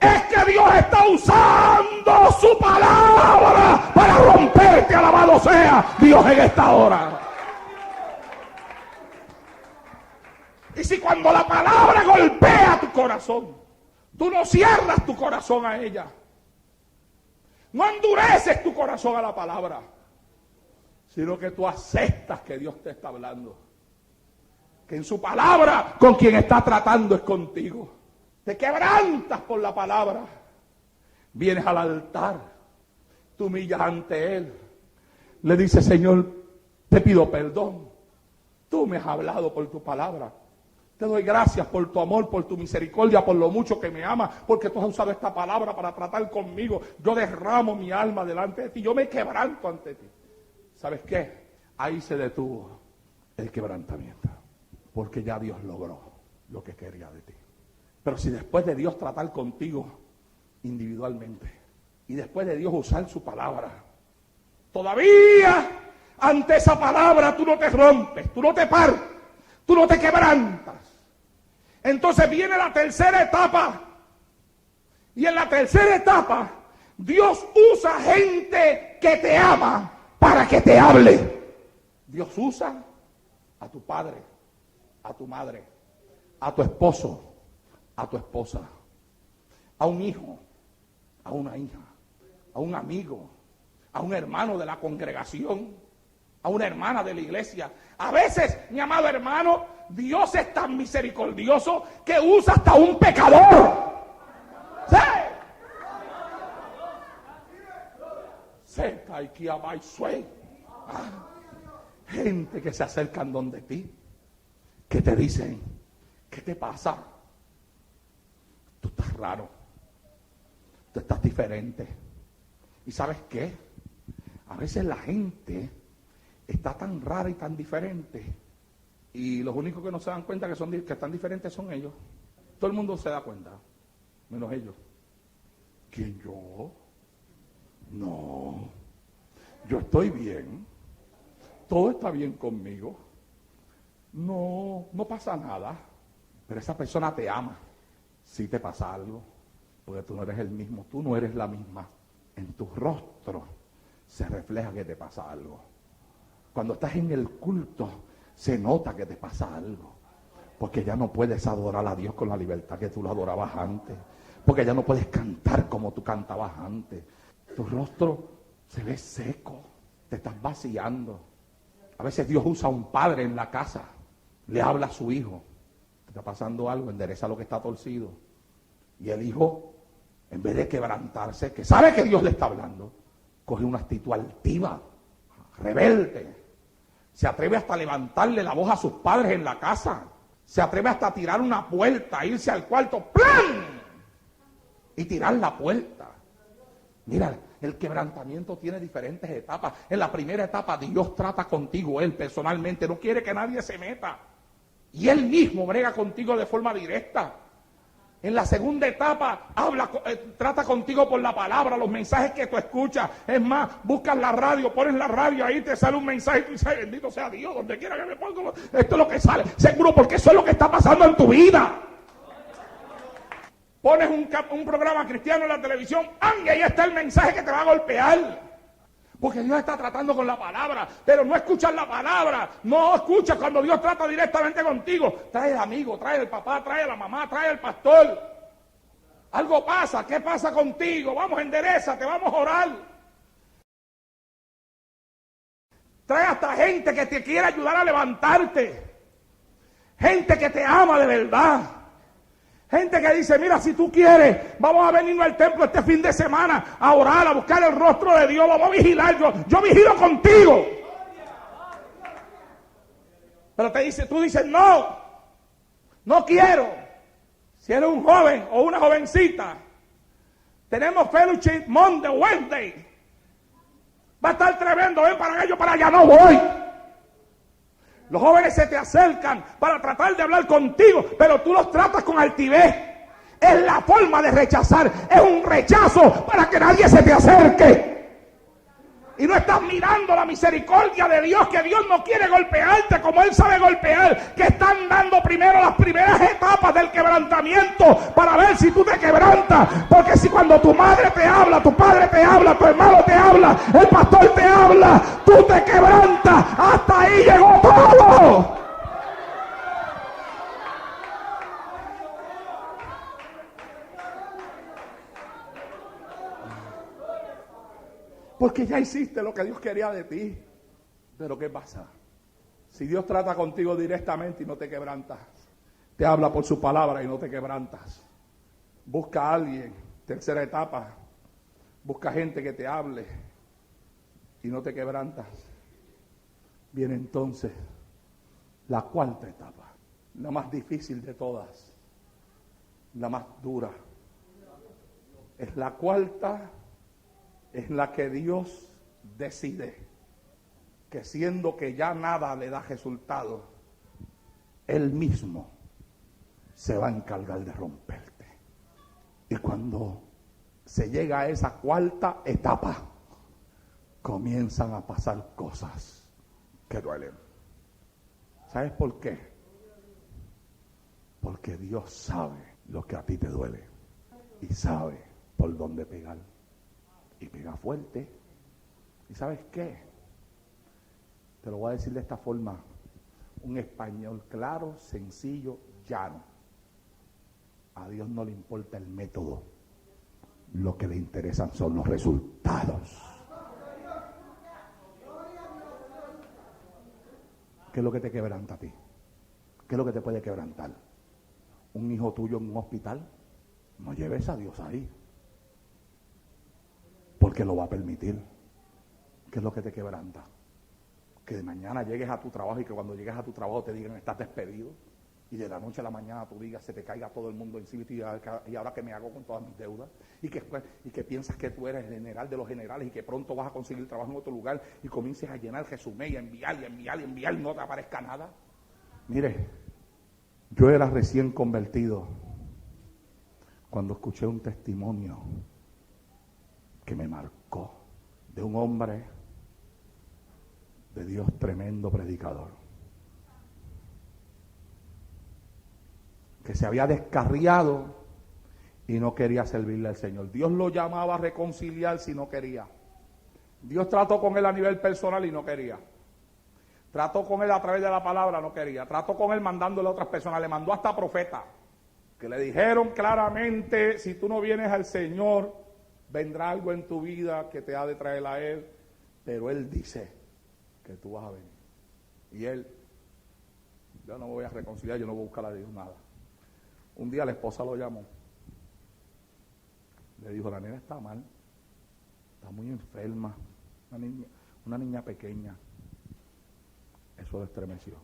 Es que Dios está usando su palabra para romperte, alabado sea Dios en esta hora. Y si cuando la palabra golpea tu corazón, tú no cierras tu corazón a ella, no endureces tu corazón a la palabra, sino que tú aceptas que Dios te está hablando, que en su palabra con quien está tratando es contigo. Te quebrantas por la palabra, vienes al altar, te humillas ante Él, le dices, Señor, te pido perdón, tú me has hablado por tu palabra, te doy gracias por tu amor, por tu misericordia, por lo mucho que me amas, porque tú has usado esta palabra para tratar conmigo. Yo derramo mi alma delante de ti, yo me quebranto ante ti. ¿Sabes qué? Ahí se detuvo el quebrantamiento, porque ya Dios logró lo que quería de ti. Pero si después de Dios tratar contigo individualmente y después de Dios usar su palabra, todavía ante esa palabra tú no te rompes, tú no te partes, tú no te quebrantas, entonces viene la tercera etapa. Y en la tercera etapa Dios usa gente que te ama para que te hable. Dios usa a tu padre, a tu madre, a tu esposo, a tu esposa, a un hijo, a una hija, a un amigo, a un hermano de la congregación, a una hermana de la iglesia. A veces, mi amado hermano, Dios es tan misericordioso que usa hasta un pecador. ¡Sí! Cerca y que gente que se acercan donde ti, que te dicen, ¿qué te pasa? Tú estás raro, tú estás diferente. ¿Y sabes qué? A veces la gente está tan rara y tan diferente, y los únicos que no se dan cuenta que están diferentes son ellos. Todo el mundo se da cuenta, menos ellos. ¿Quién, yo? No, yo estoy bien, todo está bien conmigo, no pasa nada. Pero esa persona te ama. Si te pasa algo, porque tú no eres el mismo, tú no eres la misma. En tu rostro se refleja que te pasa algo. Cuando estás en el culto, se nota que te pasa algo. Porque ya no puedes adorar a Dios con la libertad que tú lo adorabas antes. Porque ya no puedes cantar como tú cantabas antes. Tu rostro se ve seco, te estás vaciando. A veces Dios usa a un padre en la casa, le habla a su hijo. Está pasando algo, endereza lo que está torcido. Y el hijo, en vez de quebrantarse, que sabe que Dios le está hablando, coge una actitud altiva, rebelde. Se atreve hasta a levantarle la voz a sus padres en la casa. Se atreve hasta a tirar una puerta, irse al cuarto, ¡plan! Y tirar la puerta. Mira, el quebrantamiento tiene diferentes etapas. En la primera etapa Dios trata contigo, Él personalmente, no quiere que nadie se meta. Y Él mismo brega contigo de forma directa. En la segunda etapa trata contigo por la palabra, los mensajes que tú escuchas. Es más, buscas la radio, pones la radio, ahí te sale un mensaje y tú dices, bendito sea Dios, donde quiera que me ponga, esto es lo que sale. Seguro, porque eso es lo que está pasando en tu vida. Pones un programa cristiano en la televisión, y ahí está el mensaje que te va a golpear. Porque Dios está tratando con la palabra, pero no escuchas la palabra, no escuchas cuando Dios trata directamente contigo. Trae al amigo, trae al papá, trae a la mamá, trae al pastor. Algo pasa, ¿qué pasa contigo? Vamos, enderézate, vamos a orar. Trae hasta gente que te quiere ayudar a levantarte. Gente que te ama de verdad. Gente que dice, mira, si tú quieres, vamos a venirnos al templo este fin de semana a orar, a buscar el rostro de Dios, vamos a vigilar, yo vigilo contigo. Pero tú dices, no quiero. Si eres un joven o una jovencita, tenemos fellowship Monday, Wednesday. Va a estar tremendo, ven para ello, para allá, no voy. Los jóvenes se te acercan para tratar de hablar contigo, pero tú los tratas con altivez. Es la forma de rechazar, es un rechazo para que nadie se te acerque. Y no estás mirando la misericordia de Dios, que Dios no quiere golpearte como Él sabe golpear, que están dando primero las primeras etapas del quebrantamiento para ver si tú te quebrantas. Porque si cuando tu madre te habla, tu padre te habla, tu hermano te habla, el pastor te habla, tú te quebrantas, hasta ahí llegó todo. Porque ya hiciste lo que Dios quería de ti. Pero ¿qué pasa? Si Dios trata contigo directamente y no te quebrantas, te habla por su palabra y no te quebrantas, busca a alguien, tercera etapa, busca gente que te hable y no te quebrantas. Viene entonces la cuarta etapa, la más difícil de todas, la más dura. Es la cuarta. Es la que Dios decide que siendo que ya nada le da resultado, Él mismo se va a encargar de romperte. Y cuando se llega a esa cuarta etapa, comienzan a pasar cosas que duelen. ¿Sabes por qué? Porque Dios sabe lo que a ti te duele y sabe por dónde pegar. Y pega fuerte. ¿Y sabes qué? Te lo voy a decir de esta forma. Un español claro, sencillo, llano. A Dios no le importa el método. Lo que le interesan son los resultados. ¿Qué es lo que te quebranta a ti? ¿Qué es lo que te puede quebrantar? ¿Un hijo tuyo en un hospital? No lleves a Dios ahí. Porque lo va a permitir. ¿Qué es lo que te quebranta? Que de mañana llegues a tu trabajo y que cuando llegues a tu trabajo te digan estás despedido y de la noche a la mañana tú digas se te caiga todo el mundo encima y ahora qué me hago con todas mis deudas y que piensas que tú eres el general de los generales y que pronto vas a conseguir trabajo en otro lugar y comiences a llenar resumen y a enviar y no te aparezca nada. Mire, yo era recién convertido cuando escuché un testimonio que me marcó, de un hombre de Dios, tremendo predicador, que se había descarriado y no quería servirle al Señor. Dios lo llamaba a reconciliar si no quería. Dios trató con él a nivel personal y no quería. Trató con él a través de la palabra, no quería. Trató con él mandándole a otras personas, le mandó hasta profetas, que le dijeron claramente, si tú no vienes al Señor, vendrá algo en tu vida que te ha de traer a Él, pero Él dice que tú vas a venir. Y él, yo no me voy a reconciliar, yo no voy a buscar a Dios nada. Un día la esposa lo llamó, le dijo, la nena está mal, está muy enferma, una niña pequeña. Eso lo estremeció.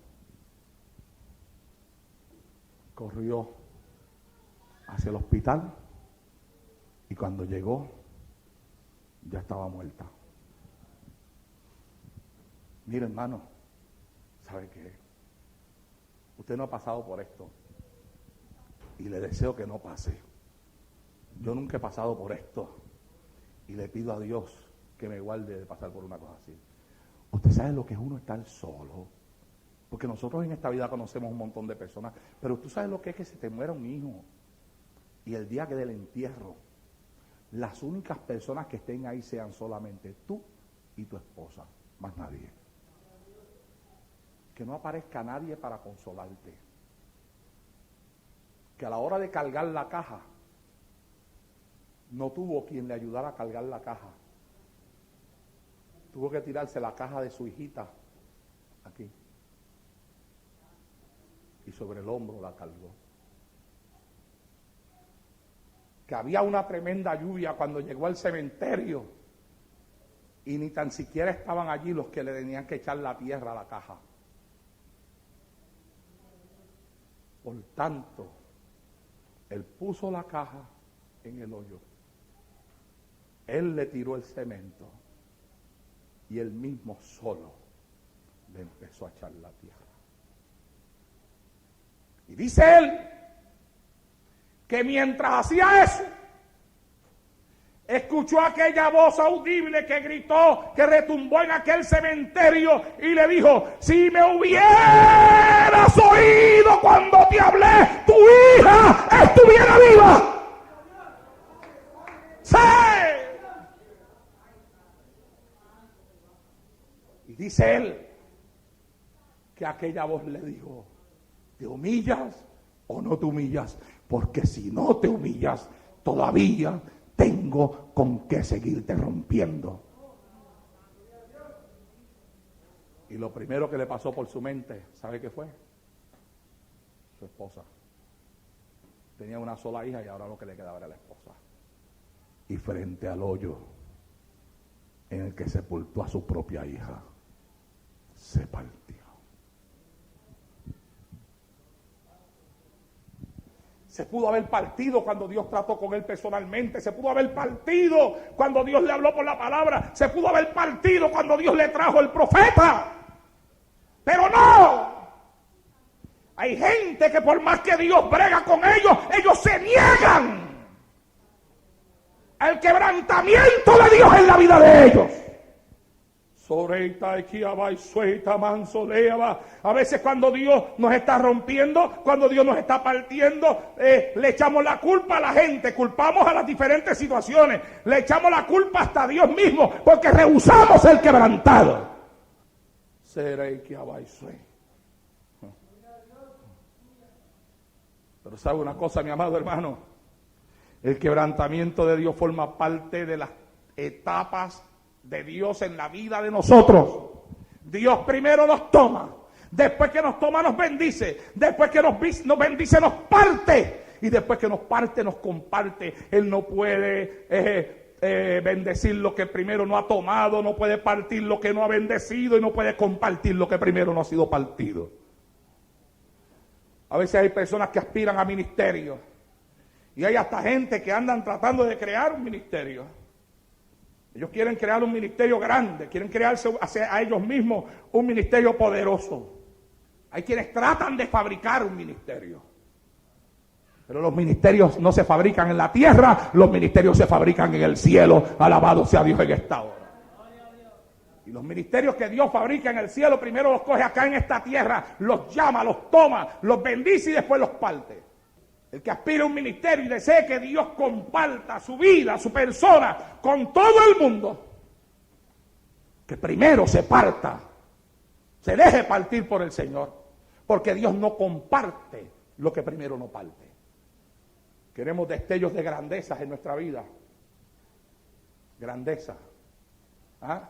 Corrió hacia el hospital y cuando llegó ya estaba muerta. Mire, hermano, ¿sabe qué? Usted no ha pasado por esto y le deseo que no pase. Yo nunca he pasado por esto y le pido a Dios que me guarde de pasar por una cosa así. Usted sabe lo que es uno estar solo, porque nosotros en esta vida conocemos un montón de personas, pero tú sabes lo que es que se te muera un hijo Y el día que del entierro, las únicas personas que estén ahí sean solamente tú y tu esposa, más nadie. Que no aparezca nadie para consolarte. Que a la hora de cargar la caja, no tuvo quien le ayudara a cargar la caja. Tuvo que tirarse la caja de su hijita aquí. Y sobre el hombro la cargó. Que había una tremenda lluvia cuando llegó al cementerio y ni tan siquiera estaban allí los que le tenían que echar la tierra a la caja. Por tanto, él puso la caja en el hoyo. Él le tiró el cemento y él mismo solo le empezó a echar la tierra. Y dice él que mientras hacía eso, escuchó aquella voz audible que gritó, que retumbó en aquel cementerio y le dijo: si me hubieras oído cuando te hablé, tu hija estuviera viva. ¡Sí! Y dice él que aquella voz le dijo: ¿te humillas o no te humillas? Porque si no te humillas, todavía tengo con qué seguirte rompiendo. Y lo primero que le pasó por su mente, ¿sabe qué fue? Su esposa. Tenía una sola hija y ahora lo que le quedaba era la esposa. Y frente al hoyo en el que sepultó a su propia hija, se partió. Se pudo haber partido cuando Dios trató con él personalmente. Se pudo haber partido cuando Dios le habló por la palabra. Se pudo haber partido cuando Dios le trajo el profeta. Pero no. Hay gente que por más que Dios brega con ellos se niegan al quebrantamiento de Dios en la vida de ellos. A veces cuando Dios nos está rompiendo, cuando Dios nos está partiendo, le echamos la culpa a la gente, culpamos a las diferentes situaciones, le echamos la culpa hasta a Dios mismo, porque rehusamos el quebrantado. Pero ¿sabe una cosa, mi amado hermano? El quebrantamiento de Dios forma parte de las etapas de Dios en la vida de nosotros. Dios primero nos toma, después que nos toma nos bendice, después que nos bendice nos parte, y después que nos parte nos comparte. Él no puede bendecir lo que primero no ha tomado, no puede partir lo que no ha bendecido y no puede compartir lo que primero no ha sido partido. A veces hay personas que aspiran a ministerios y hay hasta gente que andan tratando de crear un ministerio. Ellos quieren crear un ministerio grande, quieren crearse a ellos mismos un ministerio poderoso. Hay quienes tratan de fabricar un ministerio. Pero los ministerios no se fabrican en la tierra, los ministerios se fabrican en el cielo. Alabado sea Dios en esta hora. Y los ministerios que Dios fabrica en el cielo, primero los coge acá en esta tierra, los llama, los toma, los bendice y después los parte. El que aspira a un ministerio y desee que Dios comparta su vida, su persona con todo el mundo, que primero se parta, se deje partir por el Señor, porque Dios no comparte lo que primero no parte. Queremos destellos de grandezas en nuestra vida. Grandeza. ¿Ah?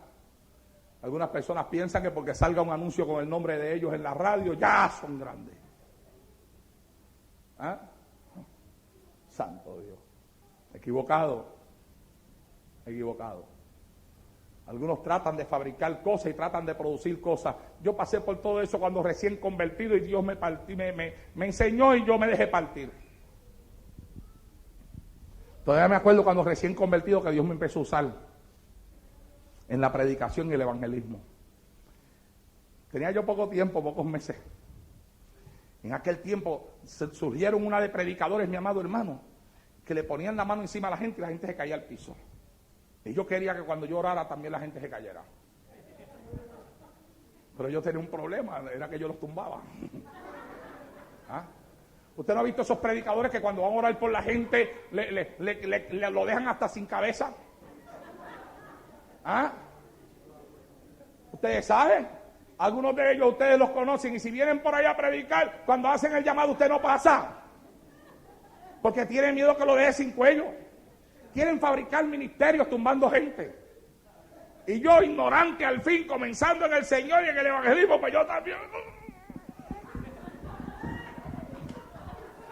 Algunas personas piensan que porque salga un anuncio con el nombre de ellos en la radio, ya son grandes. ¿Ah? Santo Dios. Equivocado. Algunos tratan de fabricar cosas y tratan de producir cosas. Yo pasé por todo eso cuando recién convertido y Dios me enseñó y yo me dejé partir. Todavía me acuerdo cuando recién convertido que Dios me empezó a usar en la predicación y el evangelismo. Tenía yo poco tiempo, pocos meses. En aquel tiempo surgieron una de predicadores, mi amado hermano, que le ponían la mano encima a la gente y la gente se caía al piso. Y yo quería que cuando yo orara también la gente se cayera. Pero yo tenía un problema, era que yo los tumbaba. ¿Ah? ¿Usted no ha visto esos predicadores que cuando van a orar por la gente le lo dejan hasta sin cabeza? ¿Ah? ¿Ustedes saben? Algunos de ellos ustedes los conocen y si vienen por allá a predicar, cuando hacen el llamado usted no pasa. Porque tienen miedo que lo deje sin cuello. Quieren fabricar ministerios tumbando gente. Y yo, ignorante al fin, comenzando en el Señor y en el evangelismo, pues yo también.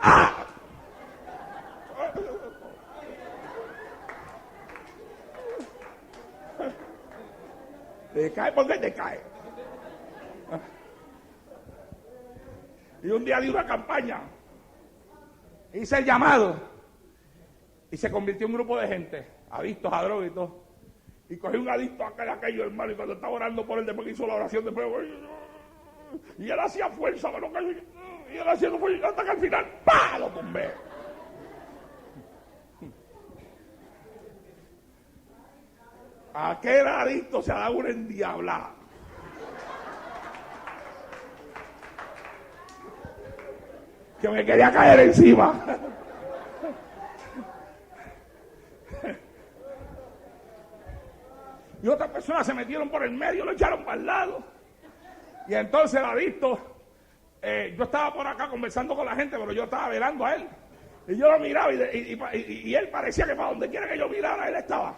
¡Ah! Te cae porque te cae. Y un día di una campaña, hice el llamado y se convirtió en un grupo de gente, adictos a drogas y todo. Y cogí un adicto aquello, hermano, y cuando estaba orando por él, después que hizo la oración, después, y él hacía fuerza, y él haciendo fuerza, hasta que al final, ¡pah!, lo tumbé. Aquel adicto se ha dado una endiablada. Que me quería caer encima. Y otras personas se metieron por el medio, lo echaron para el lado. Y entonces el adicto, yo estaba por acá conversando con la gente, pero yo estaba velando a él. Y yo lo miraba y él parecía que para donde quiera que yo mirara, él estaba.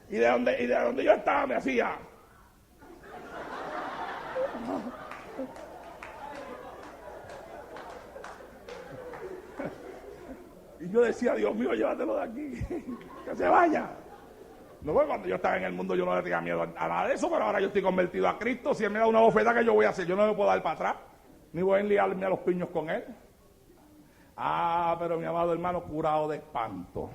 Y de donde yo estaba me hacía. Y yo decía, Dios mío, llévatelo de aquí, que se vaya. No, pues cuando yo estaba en el mundo yo no le tenía miedo a nada de eso, pero ahora yo estoy convertido a Cristo. Si él me da una bofetada, ¿qué yo voy a hacer? Yo no me puedo dar para atrás, ni voy a enliarme a los piños con él. Ah, pero mi amado hermano, curado de espanto.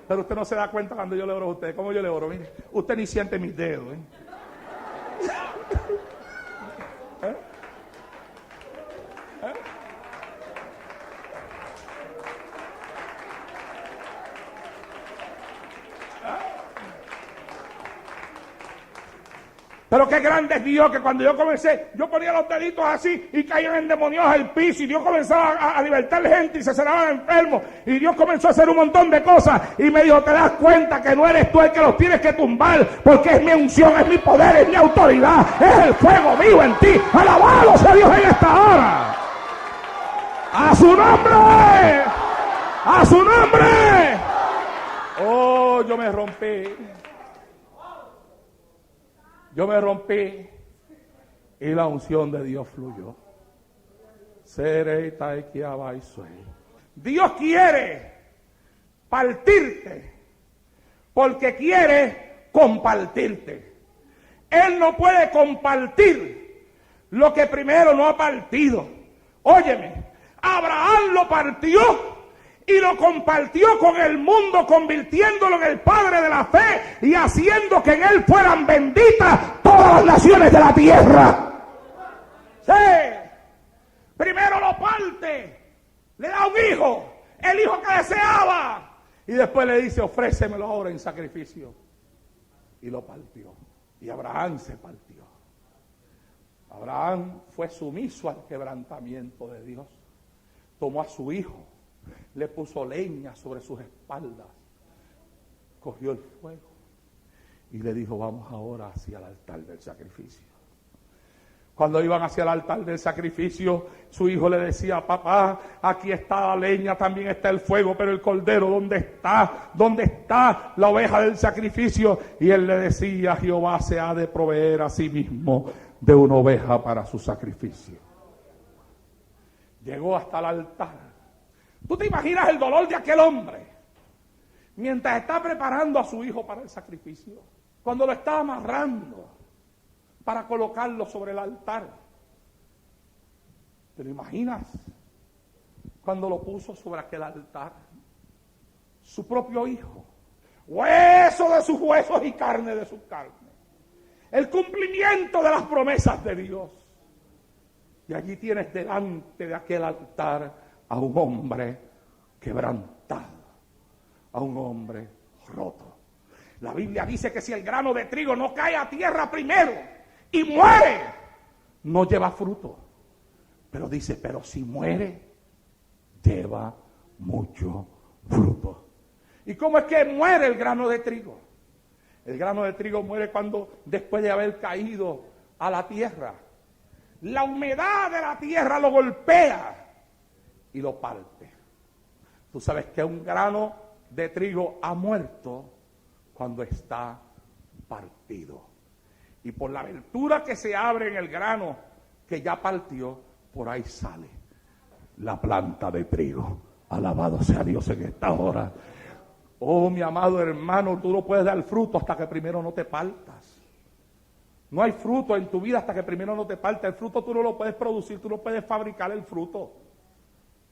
Pero usted no se da cuenta cuando yo le oro a usted. ¿Cómo yo le oro? Mire, usted ni siente mis dedos, ¿eh? ¿Eh? ¿Eh? Pero qué grande es Dios, que cuando yo comencé, yo ponía los deditos así y caían endemoniados al piso y Dios comenzaba a libertar gente y se sanaban enfermos y Dios comenzó a hacer un montón de cosas y me dijo, te das cuenta que no eres tú el que los tienes que tumbar porque es mi unción, es mi poder, es mi autoridad, es el fuego mío en ti. Alabado sea Dios en esta hora. ¡A su nombre! ¡A su nombre! Oh, yo me rompí. Yo me rompí y la unción de Dios fluyó. Dios quiere partirte porque quiere compartirte. Él no puede compartir lo que primero no ha partido. Óyeme, Abraham lo partió y lo compartió con el mundo, convirtiéndolo en el padre de la fe y haciendo que en él fueran benditas todas las naciones de la tierra. Sí, primero lo parte, le da un hijo, el hijo que deseaba, y después le dice, ofrécemelo ahora en sacrificio. Y lo partió, y Abraham se partió. Abraham fue sumiso al quebrantamiento de Dios, tomó a su hijo, le puso leña sobre sus espaldas, cogió el fuego y le dijo, vamos ahora hacia el altar del sacrificio. Cuando iban hacia el altar del sacrificio, su hijo le decía, papá, aquí está la leña, también está el fuego, pero el cordero, ¿dónde está? ¿Dónde está la oveja del sacrificio? Y él le decía, Jehová se ha de proveer a sí mismo de una oveja para su sacrificio. Llegó hasta el altar. ¿Tú te imaginas el dolor de aquel hombre mientras está preparando a su hijo para el sacrificio? Cuando lo está amarrando para colocarlo sobre el altar. ¿Te lo imaginas? Cuando lo puso sobre aquel altar, su propio hijo, hueso de sus huesos y carne de su carne. El cumplimiento de las promesas de Dios. Y allí tienes delante de aquel altar a un hombre quebrantado, a un hombre roto. La Biblia dice que si el grano de trigo no cae a tierra primero y muere, no lleva fruto. Pero dice, pero si muere, lleva mucho fruto. ¿Y cómo es que muere el grano de trigo? El grano de trigo muere cuando, después de haber caído a la tierra, la humedad de la tierra lo golpea y lo parte. Tú sabes que un grano de trigo ha muerto cuando está partido. Y por la abertura que se abre en el grano que ya partió, por ahí sale la planta de trigo. Alabado sea Dios en esta hora. Oh, mi amado hermano, tú no puedes dar fruto hasta que primero no te partas. No hay fruto en tu vida hasta que primero no te partas. El fruto tú no lo puedes producir, tú no puedes fabricar el fruto.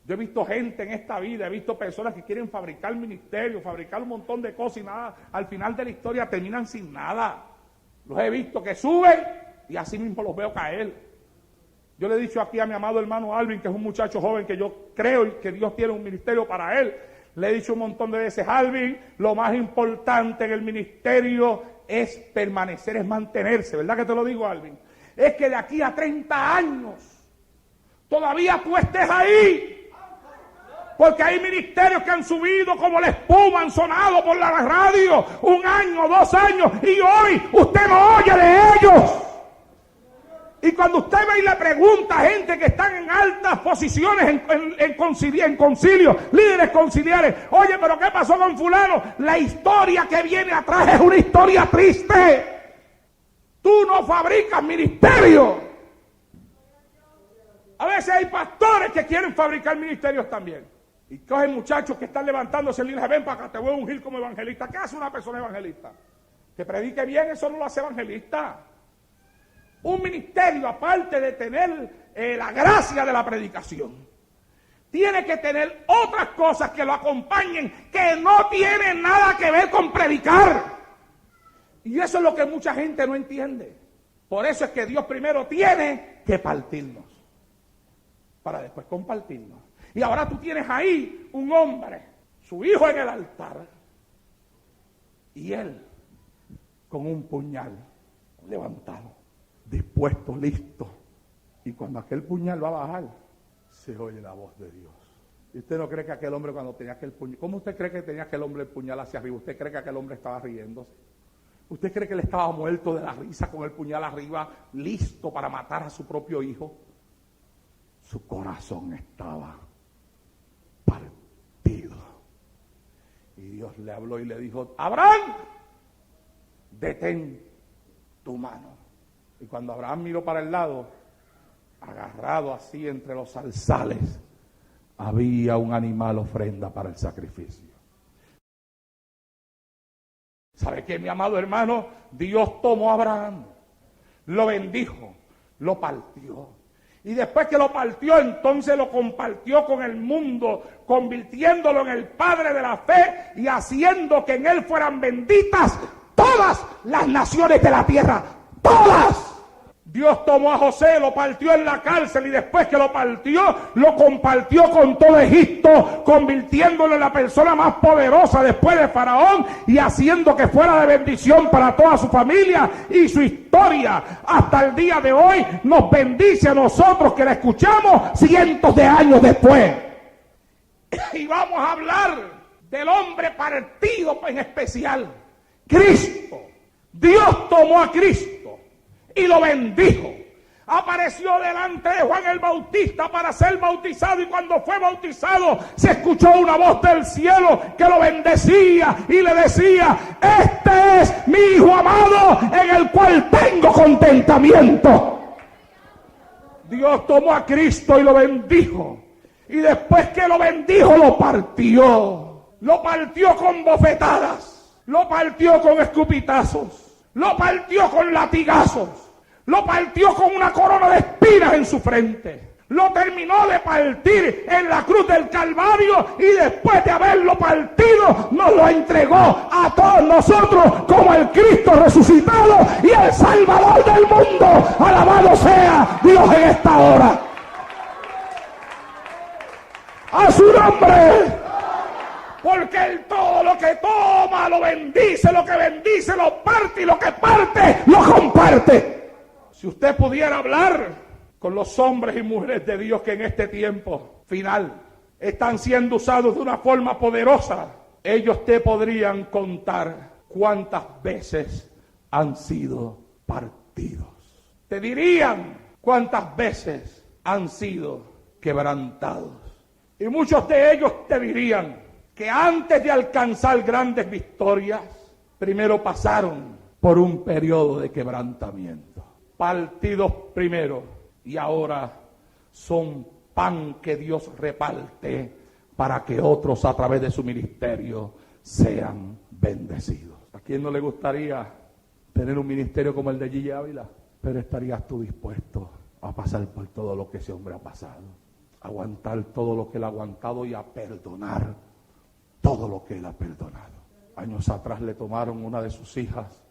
Yo he visto gente en esta vida, he visto personas que quieren fabricar ministerios, fabricar un montón de cosas y nada, al final de la historia terminan sin nada. Los he visto que suben y así mismo los veo caer. Yo le he dicho aquí a mi amado hermano Alvin, que es un muchacho joven que yo creo que Dios tiene un ministerio para él. Le he dicho un montón de veces, Alvin, lo más importante en el ministerio es permanecer, es mantenerse. ¿Verdad que te lo digo, Alvin? Es que de aquí a 30 años todavía tú estés ahí. Porque hay ministerios que han subido como la espuma, han sonado por la radio 1 año, 2 años, y hoy usted no oye de ellos. Y cuando usted ve y le pregunta a gente que están en altas posiciones en concilio, líderes conciliares, oye, pero ¿qué pasó con fulano? La historia que viene atrás es una historia triste. Tú no fabricas ministerio. A veces hay pastores que quieren fabricar ministerios también. Y cogen muchachos que están levantándose y le dicen, ven para acá, te voy a ungir como evangelista. ¿Qué hace una persona evangelista? Que predique bien, eso no lo hace evangelista. Un ministerio, aparte de tener la gracia de la predicación, tiene que tener otras cosas que lo acompañen, que no tienen nada que ver con predicar. Y eso es lo que mucha gente no entiende. Por eso es que Dios primero tiene que partirnos, para después compartirnos. Y ahora tú tienes ahí un hombre, su hijo en el altar, y él con un puñal levantado, dispuesto, listo. Y cuando aquel puñal va a bajar, se oye la voz de Dios. ¿Y usted no cree que aquel hombre cuando tenía aquel puñal, cómo usted cree que tenía aquel hombre el puñal hacia arriba? ¿Usted cree que aquel hombre estaba riéndose? ¿Usted cree que él estaba muerto de la risa con el puñal arriba, listo para matar a su propio hijo? Su corazón estaba partido. Y Dios le habló y le dijo, Abraham, detén tu mano. Y cuando Abraham miró para el lado, agarrado así entre los zarzales, había un animal ofrenda para el sacrificio. ¿Sabe qué, mi amado hermano? Dios tomó a Abraham, lo bendijo, lo partió. Y después que lo partió, entonces lo compartió con el mundo, convirtiéndolo en el padre de la fe y haciendo que en él fueran benditas todas las naciones de la tierra. ¡Todas! Dios tomó a José, lo partió en la cárcel y después que lo partió, lo compartió con todo Egipto, convirtiéndolo en la persona más poderosa después de Faraón y haciendo que fuera de bendición para toda su familia y su historia. Hasta el día de hoy nos bendice a nosotros que la escuchamos cientos de años después. Y vamos a hablar del hombre partido en especial, Cristo. Dios tomó a Cristo y lo bendijo. Apareció delante de Juan el Bautista para ser bautizado y cuando fue bautizado se escuchó una voz del cielo que lo bendecía y le decía, este es mi hijo amado en el cual tengo contentamiento. Dios tomó a Cristo y lo bendijo y después que lo bendijo lo partió con bofetadas, lo partió con escupitazos, lo partió con latigazos, lo partió con una corona de espinas en su frente, lo terminó de partir en la cruz del Calvario y después de haberlo partido nos lo entregó a todos nosotros como el Cristo resucitado y el Salvador del mundo. Alabado sea Dios en esta hora. A su nombre. Porque Él todo lo que toma lo bendice, lo que bendice lo parte y lo que parte lo comparte. Si usted pudiera hablar con los hombres y mujeres de Dios que en este tiempo final están siendo usados de una forma poderosa. Ellos te podrían contar cuántas veces han sido partidos. Te dirían cuántas veces han sido quebrantados. Y muchos de ellos te dirían que antes de alcanzar grandes victorias, primero pasaron por un periodo de quebrantamiento. Partidos primero y ahora son pan que Dios reparte para que otros a través de su ministerio sean bendecidos. ¿A quién no le gustaría tener un ministerio como el de Gigi Ávila? Pero estarías tú dispuesto a pasar por todo lo que ese hombre ha pasado, a aguantar todo lo que él ha aguantado y a perdonar todo lo que él ha perdonado. Años atrás le tomaron una de sus hijas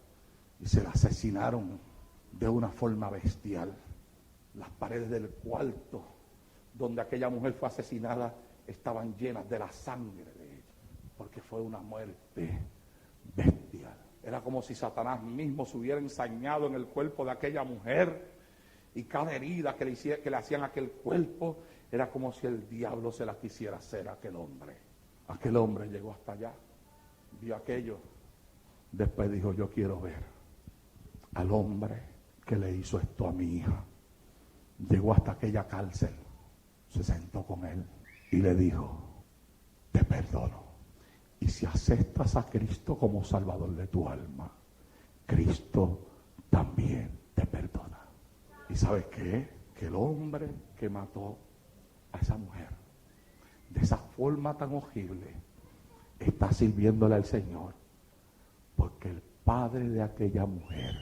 y se la asesinaron de una forma bestial. Las paredes del cuarto donde aquella mujer fue asesinada estaban llenas de la sangre de ella, porque fue una muerte bestial. Era como si Satanás mismo se hubiera ensañado en el cuerpo de aquella mujer, y cada herida que le hacían a aquel cuerpo era como si el diablo se la quisiera hacer a aquel hombre. Aquel hombre llegó hasta allá, vio aquello, después dijo: yo quiero ver al hombre que le hizo esto a mi hija. Llegó hasta aquella cárcel, se sentó con él y le dijo: te perdono. Y si aceptas a Cristo como Salvador de tu alma, Cristo también te perdona. ¿Y sabes qué? Que el hombre que mató a esa mujer de esa forma tan horrible está sirviéndole al Señor, porque el padre de aquella mujer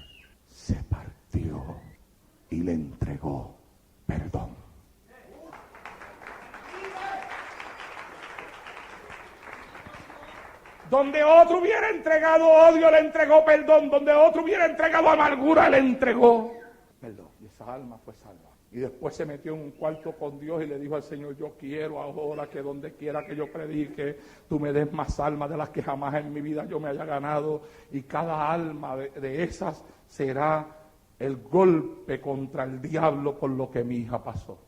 se partió y le entregó perdón. Donde otro hubiera entregado odio, le entregó perdón. Donde otro hubiera entregado amargura, le entregó perdón. Y esa alma fue salva. Y después se metió en un cuarto con Dios y le dijo al Señor: yo quiero ahora que donde quiera que yo predique, tú me des más almas de las que jamás en mi vida yo me haya ganado. Y cada alma de esas será el golpe contra el diablo por lo que mi hija pasó.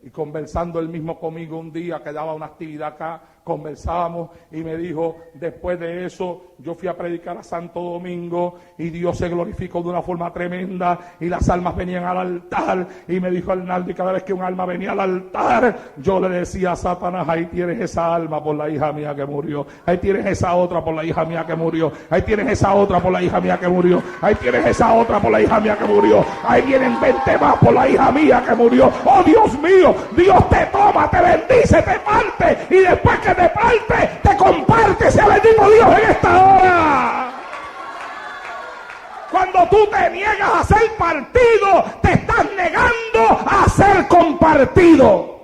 Y conversando él mismo conmigo un día que daba una actividad acá, conversábamos y me dijo: después de eso yo fui a predicar a Santo Domingo y Dios se glorificó de una forma tremenda y las almas venían al altar. Y me dijo Arnaldo, y cada vez que un alma venía al altar, yo le decía a Satanás: ahí tienes esa alma por la hija mía que murió, ahí tienes esa otra por la hija mía que murió, ahí tienes esa otra por la hija mía que murió, ahí tienes esa otra por la hija mía que murió, ahí vienen 20 más por la hija mía que murió. Oh Dios mío, Dios te toma, te bendice, te parte, y después que te parte, te comparte. Sea bendito Dios en esta hora. Cuando tú te niegas a ser partido, te estás negando a ser compartido.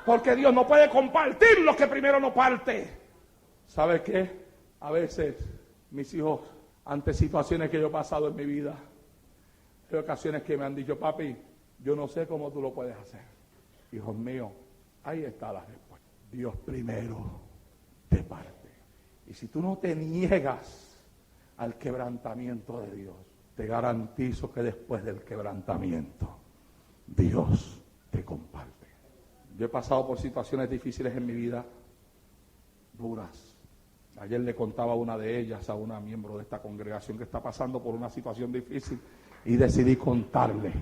Porque Dios no puede compartir lo que primero no parte. ¿Sabes qué? A veces mis hijos, ante situaciones que yo he pasado en mi vida, hay ocasiones que me han dicho: papi, yo no sé cómo tú lo puedes hacer. Hijos míos, ahí está la respuesta. Dios primero te parte. Y si tú no te niegas al quebrantamiento de Dios, te garantizo que después del quebrantamiento, Dios te comparte. Yo he pasado por situaciones difíciles en mi vida, duras. Ayer le contaba una de ellas a una miembro de esta congregación que está pasando por una situación difícil y decidí contarle.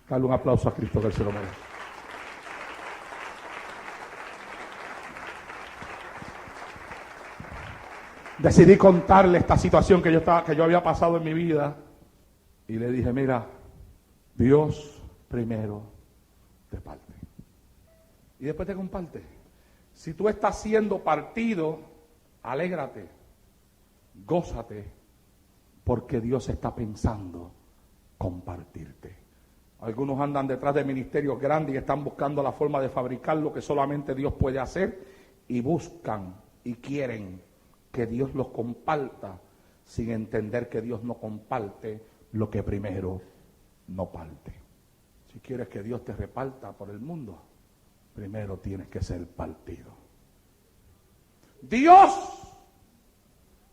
Darle un aplauso a Cristo, que Él se lo merece. Decidí contarle esta situación que yo había pasado en mi vida y le dije: mira, Dios primero te parte y después te comparte. Si tú estás siendo partido, alégrate, gózate, porque Dios está pensando compartirte. Algunos andan detrás de ministerios grandes y están buscando la forma de fabricar lo que solamente Dios puede hacer, y buscan y quieren que Dios los comparta sin entender que Dios no comparte lo que primero no parte. Si quieres que Dios te reparta por el mundo, primero tienes que ser partido. Dios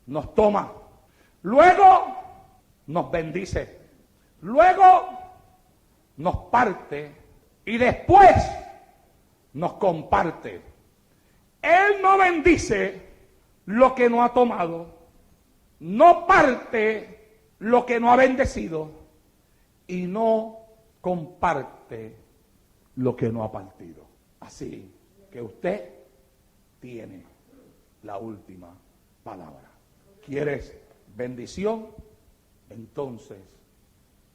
nos toma, luego nos bendice, luego nos parte y después nos comparte. Él no bendice lo que no ha tomado, no parte lo que no ha bendecido y no comparte lo que no ha partido. Así que usted tiene la última palabra. ¿Quieres bendición? Entonces,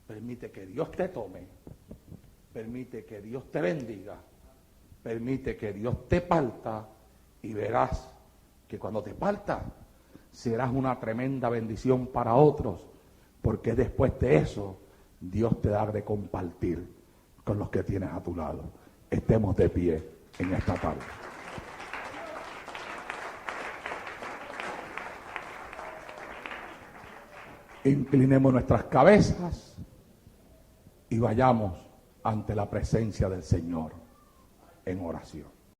permite que Dios te tome, permite que Dios te bendiga, permite que Dios te parta y verás que cuando te parta serás una tremenda bendición para otros, porque después de eso Dios te da de compartir con los que tienes a tu lado. Estemos de pie en esta tarde. Inclinemos nuestras cabezas y vayamos ante la presencia del Señor en oración.